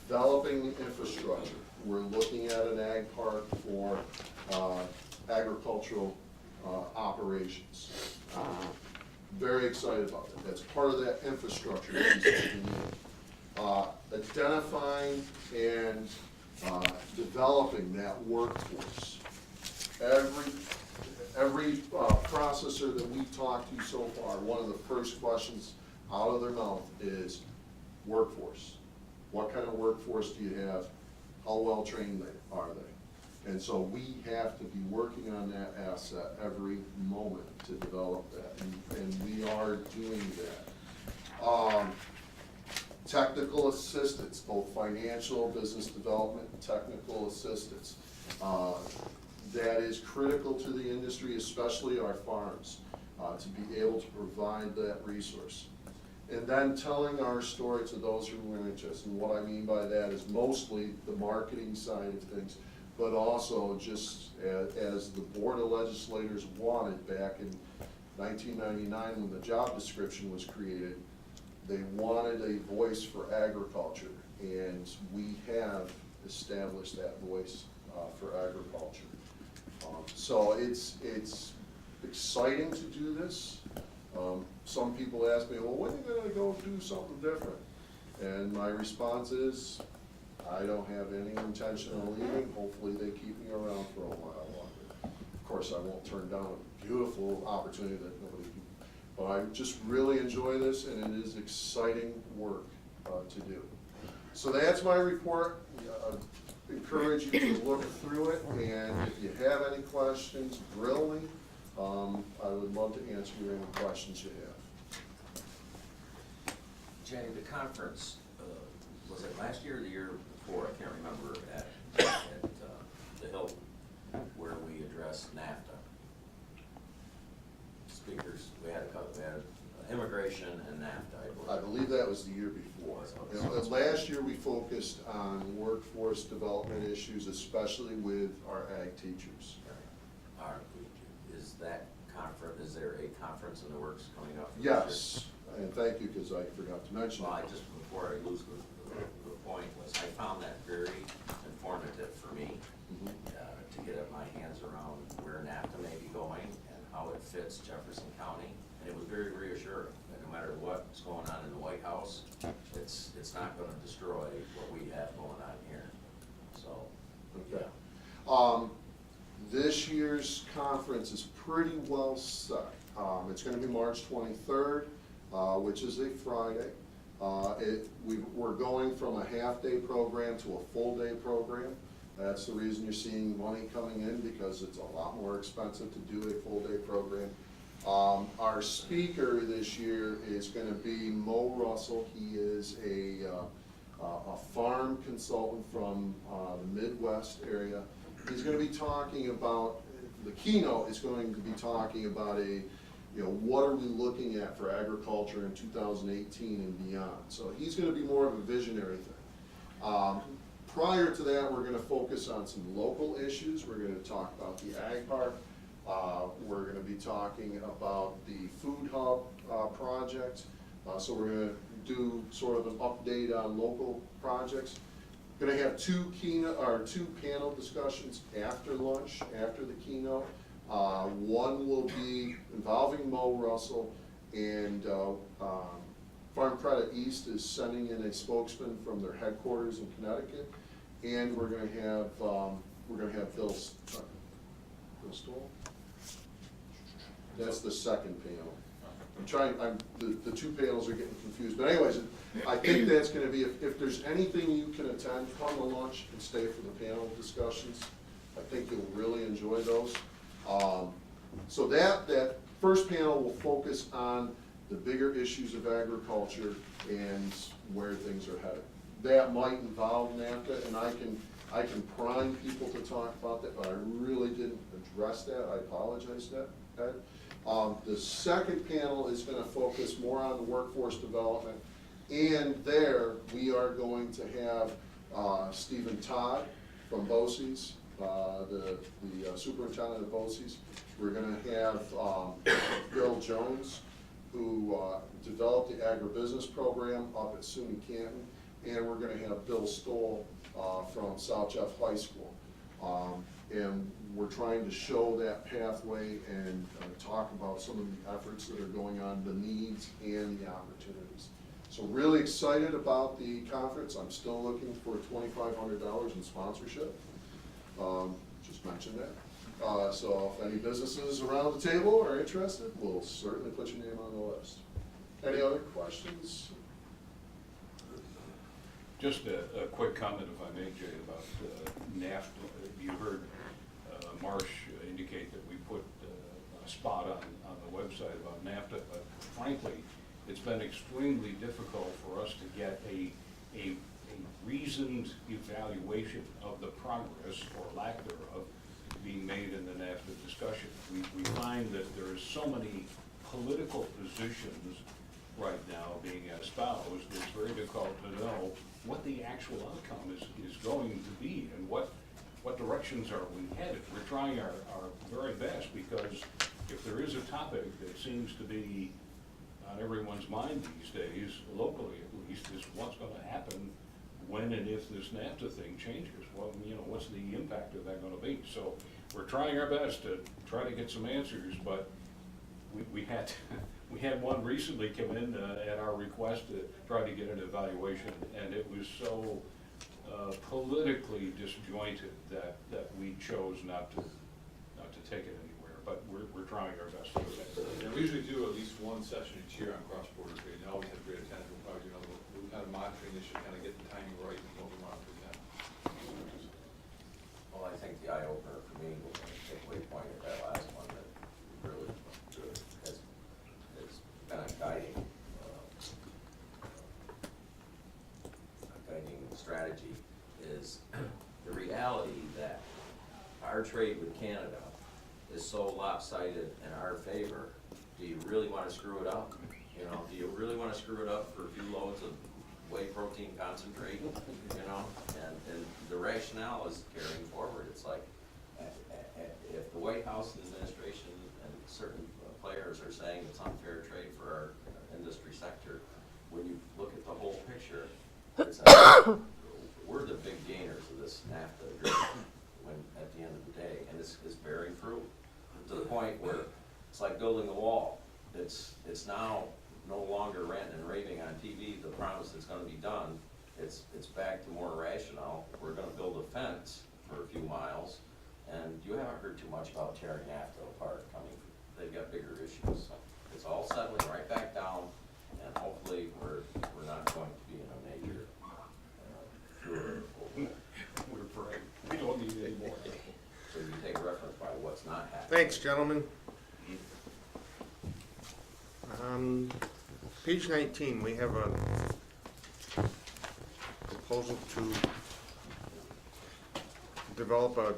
Developing infrastructure. We're looking at an ag park for agricultural operations. Very excited about that. That's part of that infrastructure piece that we need. Identifying and developing that workforce. Every processor that we've talked to so far, one of the first questions out of their mouth is workforce. What kind of workforce do you have? How well trained are they? And so we have to be working on that asset every moment to develop that, and we are doing that. Technical assistance, both financial, business development, and technical assistance. That is critical to the industry, especially our farms, to be able to provide that resource. And then telling our story to those who are interested. And what I mean by that is mostly the marketing side of things, but also just as the Board of Legislators wanted back in 1999 when the job description was created, they wanted a voice for agriculture, and we have established that voice for agriculture. So it's exciting to do this. Some people ask me, well, when are you going to go do something different? And my response is, I don't have any intention of leaving. Hopefully they keep me around for a while longer. Of course, I won't turn down a beautiful opportunity that nobody can. But I just really enjoy this, and it is exciting work to do. So that's my report. I encourage you to look through it, and if you have any questions, grill me. I would love to answer any questions you have. Jenny, the conference, was it last year or the year before, I can't remember, at the Hilton, where we addressed NAFTA? Speakers, we had immigration and NAFTA, I believe that was the year before. Last year, we focused on workforce development issues, especially with our ag teachers. Is that conference, is there a conference in the works coming up? For this year? Yes, and thank you, because I forgot to mention Well, that. before I lose the point, was I found that very informative for me, to get my hands around where NAFTA may be going and how it fits Jefferson County. And it was very reassuring that no matter what's going on in the White House, it's not gonna destroy what we have going on here, so. Okay. This year's conference is pretty well set. It's gonna be March 23rd, which is a Friday. We're going from a half-day program to a full-day program. That's the reason you're seeing money coming in, because it's a lot more expensive to do a full-day program. Our speaker this year is gonna be Mo Russell. He is a farm consultant from the Midwest area. He's gonna be talking about, the keynote is going to be talking about what are we looking at for agriculture in 2018 and beyond. So he's gonna be more of a visionary thing. Prior to that, we're gonna focus on some local issues. We're gonna talk about the ag park. We're gonna be talking about the food hub project. So we're gonna do sort of an update on local projects. Gonna have two panel discussions after lunch, after the keynote. One will be involving Mo Russell, and Farm Credit East is sending in a spokesman from their headquarters in Connecticut. And we're gonna have Bill Stoll. That's the second panel. The two panels are getting confused, but anyways, I think that's gonna be, if there's anything you can attend, come to lunch and stay for the panel discussions. I think you'll really enjoy those. So that first panel will focus on the bigger issues of agriculture and where things are headed. That might involve NAFTA, and I can prime people to talk about that, but I really didn't address that. I apologize for that. The second panel is gonna focus more on the workforce development, and there we are going to have Stephen Todd from BOCES, the superintendent of BOCES. We're gonna have Bill Jones, who developed the agribusiness program up at SUNY Canton, and we're gonna have Bill Stoll from South Jeff High School. And we're trying to show that pathway and talk about some of the efforts that are going on, the needs and the opportunities. So really excited about the conference. I'm still looking for $2,500 in sponsorship. Just mentioned that. So if any businesses around the table are interested, we'll certainly put your name on the list. Any other questions? Just a quick comment, if I may, Jay, about NAFTA. You heard Marsh indicate that we put a spot on the website about NAFTA, but frankly, it's been extremely difficult for us to get a reasoned evaluation of the progress, or lack thereof, being made in the NAFTA discussion. We find that there are so many political positions right now being espoused, it's very difficult to know what the actual outcome is going to be, and what directions are we headed. We're trying our very best, because if there is a topic that seems to be on everyone's mind these days, locally at least, is what's going to happen when and if this NAFTA thing changes. Well, what's the impact of that going to be? So we're trying our best to try to get some answers, but we had one recently come in at our request to try to get an evaluation, and it was so politically disjointed that we chose not to take it anywhere. But we're trying our best to do that. And we usually do at least one session each year on cross-border trade. Now we have great attendance. We'll probably we're kind of monitoring this, kind of get the timing right and what we want to present. Well, I think the eye-opener for me was a takeaway point at that last one that really has been a guiding trade with Canada is so lopsided in our favor, do you really wanna screw it up? You know, do you really wanna screw it up for a few loads of whey protein concentrate, you know? And the rationale is carrying forward. It's like, if the White House administration and certain players are saying it's unfair trade for our industry sector, when you look at the whole picture, it's we're the big gainers of this NAFTA agreement when, at the end of the day, and it's bearing fruit to the point where it's like building a wall. It's now no longer ranting and raving on TV, the promise it's gonna be done. It's back to more rational. We're gonna build a fence for a few miles, and you haven't heard too much about tearing NAFTA apart. I mean, they've got bigger issues. So it's all settling right back down, and hopefully we're not going to be in a major furor over it. We're praying. We don't need any more. So you take reference by what's not happening. Thanks, gentlemen. Page 19, we have a proposal to develop a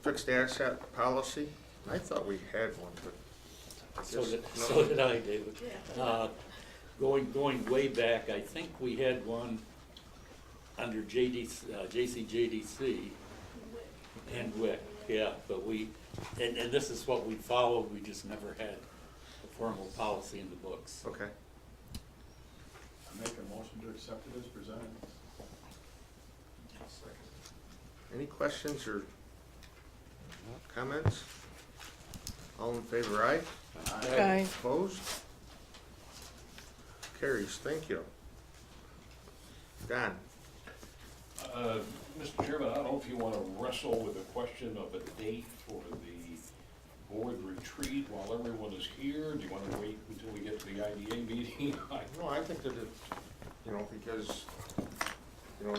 fixed asset policy. I thought we had one, but I So guess did, no. so did I, David. Going way back, I think we had one under JCJDC and WIC, yeah, but and this is what we followed, we just never had a formal policy in the books. Okay. I make a motion to accept it as presented. Any questions or comments? All in favor, aye? Aye. Opposed? Carries, thank you. Don? Mr. Chairman, I don't know if you want to wrestle with the question of a date for the board retreat while everyone is here. Do you want to wait until we get to the IDA meeting? No, I think that it, you know, because, you know,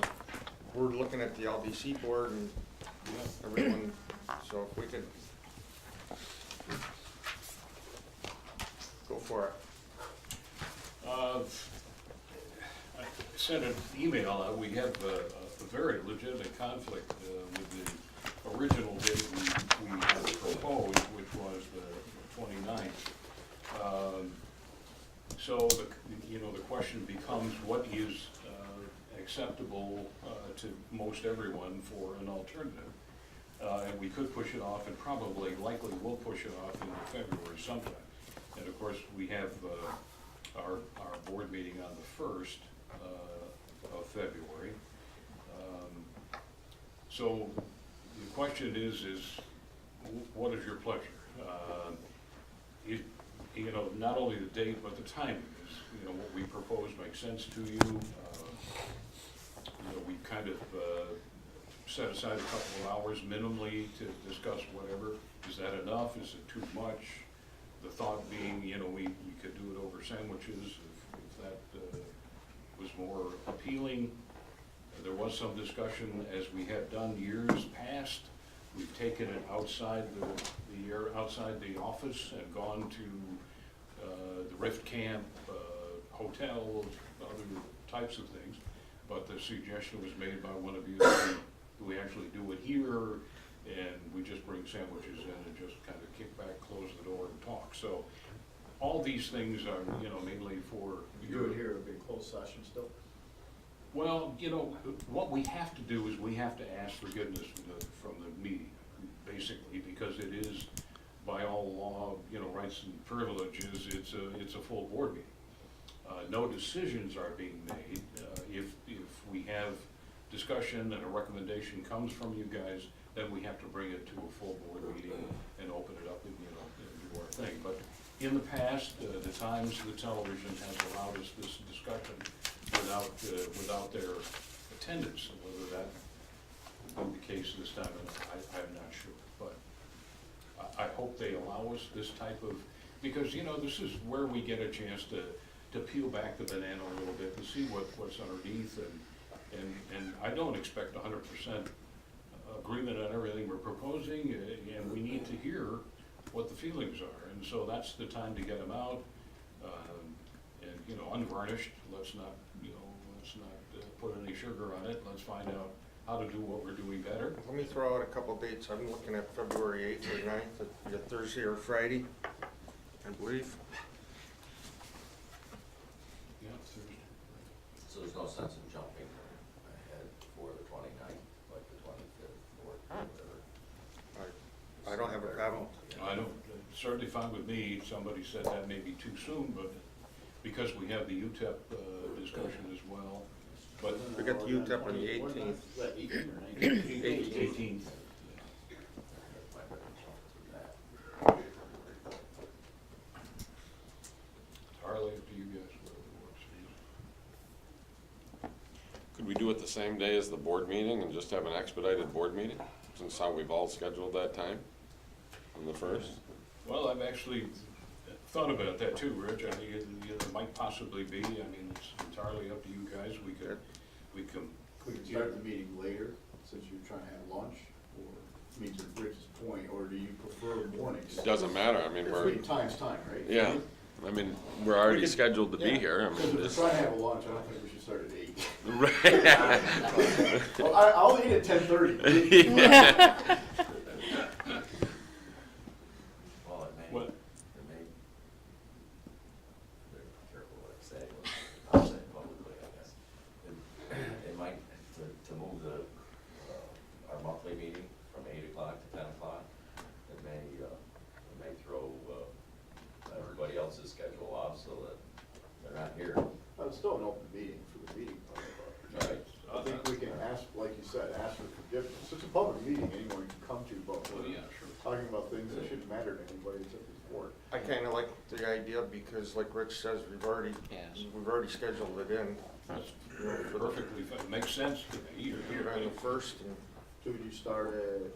we're looking at the LDC board and everyone, so if we could go for it. I sent an email out. We have a very legitimate conflict with the original date we had proposed, which was the 29th. So the question becomes, what is acceptable to most everyone for an alternative? And we could push it off, and probably likely will push it off in February sometime. And of course, we have our board meeting on the 1st of February. So the question is what is your pleasure? You know, not only the date, but the timing is, you know, what we propose makes sense to you. You know, we kind of set aside a couple of hours minimally to discuss whatever. Is that enough? Is it too much? The thought being, you know, we could do it over sandwiches if that was more appealing. There was some discussion, as we had done years past. We've taken it outside outside the office and gone to the Rift Camp, hotel, other types of things. But the suggestion was made by one of you that we actually do it here, and we just bring sandwiches in and just kind of kick back, close the door, and talk. So all these things are, you know, mainly for You do it here, it'll be a closed session still? Well, you know, what we have to do is we have to ask forgiveness from the meeting, basically, because it is, by all law, you know, rights and privileges, it's a full board meeting. No decisions are being made. If we have discussion and a recommendation comes from you guys, then we have to bring it to a full board meeting and open it up and, you know, and do our thing. But in the past, the times the television has allowed us this discussion without their attendance, and whether that will be the case this time, I'm not sure. But I hope they allow us this type of, because, you know, this is where we get a chance to peel back the banana a little bit and see what's underneath, and I don't expect 100% agreement on everything we're proposing, and we need to hear what the feelings are, and so that's the time to get them out, and, you know, unvarnished. Let's not put any sugar on it. Let's find out how to do what we're doing better. Let me throw out a couple dates. I'm looking at February 8th or 9th, either Thursday or Friday, I believe. Yeah, Thursday. So there's no sense in jumping ahead for the 29th, like the 25th, or whatever. I don't have a problem. I don't, certainly fine with me. Somebody said that may be too soon, but because we have the UTEP discussion as well. But We got the UTEP on the 18th. Is that 18 or 19? 18th. Entirely up to you guys, whatever works for you. Could we do it the same day as the board meeting and just have an expedited board meeting, since how we've all scheduled that time on the first? Well, I've actually thought about that too, Rich. I think it might possibly be. I mean, it's entirely up to you guys. We can. We can start the meeting later, since you're trying to have lunch, or, I mean, to Rich's point, or do you prefer mornings? It doesn't matter, I mean, we're, Time's time, right? yeah, I mean, we're already scheduled to be Yeah. here, I Because mean, if it's. we're trying to have a lunch, I don't think we should start at 8. Right. Well, I'll eat at 10:30. Yeah. Well, it may, What? it may, very careful what I say, but I'll say it publicly, I guess. It might, to move our monthly meeting from 8 o'clock to 10 o'clock, it may throw, everybody else's schedule off so that they're not here. But it's still an open meeting for the meeting part of it. Right. I think we can ask, like you said, ask for forgiveness. It's a public meeting, anyone can come to, but Well, we're yeah, sure. talking about things that shouldn't matter to anybody except the board. I kinda like the idea because like Rich says, we've already scheduled it in. That's You know, for the- perfectly fine. Makes sense to me. You're Put it on here. the first and So would you start at,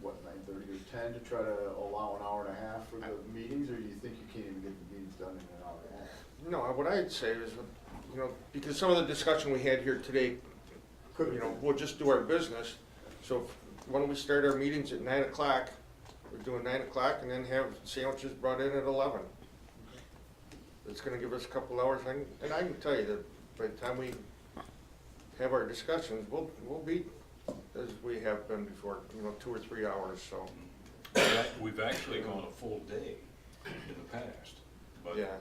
what, 9:30 or 10 to try to allow an hour and a half for the meetings, or do you think you can't even get the meetings done in an hour and a half? no, what I'd say is, you know, because some of the discussion we had here today, Could you know, we'll just do our business. So why don't we start our meetings at 9 o'clock? We're doing 9 o'clock and then have sandwiches brought in at 11. It's gonna give us a couple hours, and I can tell you that by the time we have our discussions, we'll be, as we have been before, you know, 2 or 3 hours, so, We've actually gone a full day in the past, but yeah.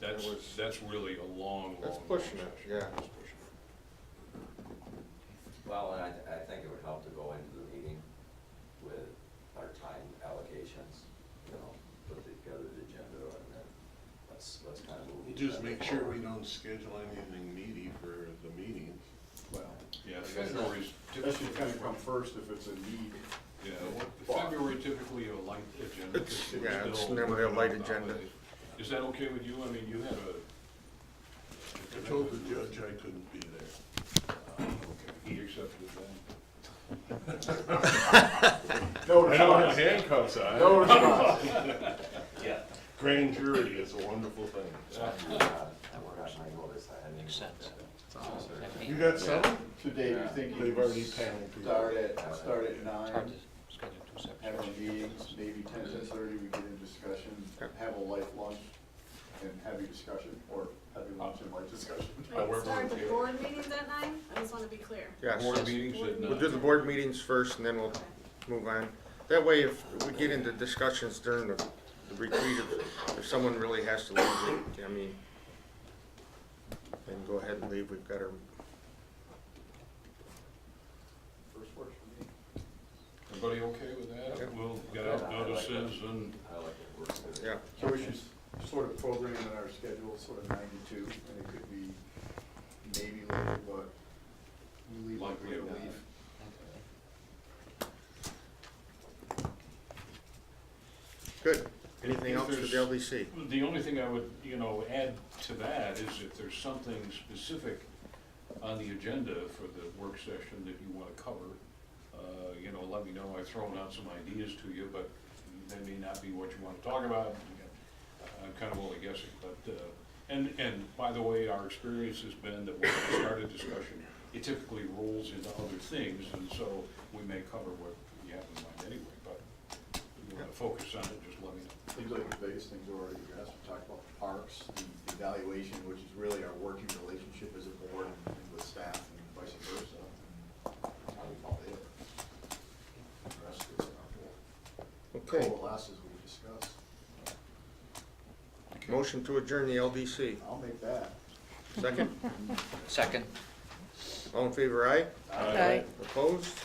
that's really a long, That's long pushing it, session. yeah. That's pushing it. Well, and I think it would help to go into the meeting with our time allocations, you know, put together the agenda, and then let's kind of move. each Just other make sure we forward. don't schedule anything meaty for the meetings. Well, Yeah, that February's should kind of come first if it's a need. Yeah, February typically a light agenda. It's- because we're yeah, it's still normally a working light on the agenda. holidays. Is that okay with you? I mean, you had a. I told the judge I couldn't be there. Okay, he accepted that. No I don't have response. handcuffs on. No response. Yeah. Grand jury is a wonderful thing. I forgot my notice, I hadn't even Makes looked sense. at it. You got some? So Dave, you think you They've already paneled people. start at 9, It's hard to schedule two separate have our sessions. meetings, maybe 10:30, we get in discussion, have a light lunch, and heavy discussion, or heavy lunch and light discussion. However, Start the yeah. board meetings at 9? I just want to be clear. Yes. Board meetings at We'll do the board meetings first and then we'll move on. That way, if we get into discussions during the retreat, if someone really has to leave, I mean, then go ahead and leave, we've got our, First works for me. Everybody okay with that? Yep. We'll get out notices and, I like it, works good. yeah. So we should sort of program in our schedule, sort of 9 to 2, and it could be maybe later, but we leave like we're gonna leave. Good. Anything If else for the there's- LDC? the only thing I would, add to that is if there's something specific on the agenda for the work session that you wanna cover, let me know. I've thrown out some ideas to you, but they may not be what you wanna talk about. I'm kind of only guessing, but, and by the way, our experience has been that when we start a discussion, it typically rolls into other things, and so we may cover what you have in mind anyway, but if you wanna focus on it, just let me know. Seems like the biggest things are already addressed. We talked about the parks, the evaluation, which is really our working relationship as a board and with staff and vice versa. Okay. coalesce as we discussed. Motion to adjourn the LDC. I'll make that. Second? Second. All in favor, aye? Aye. Opposed?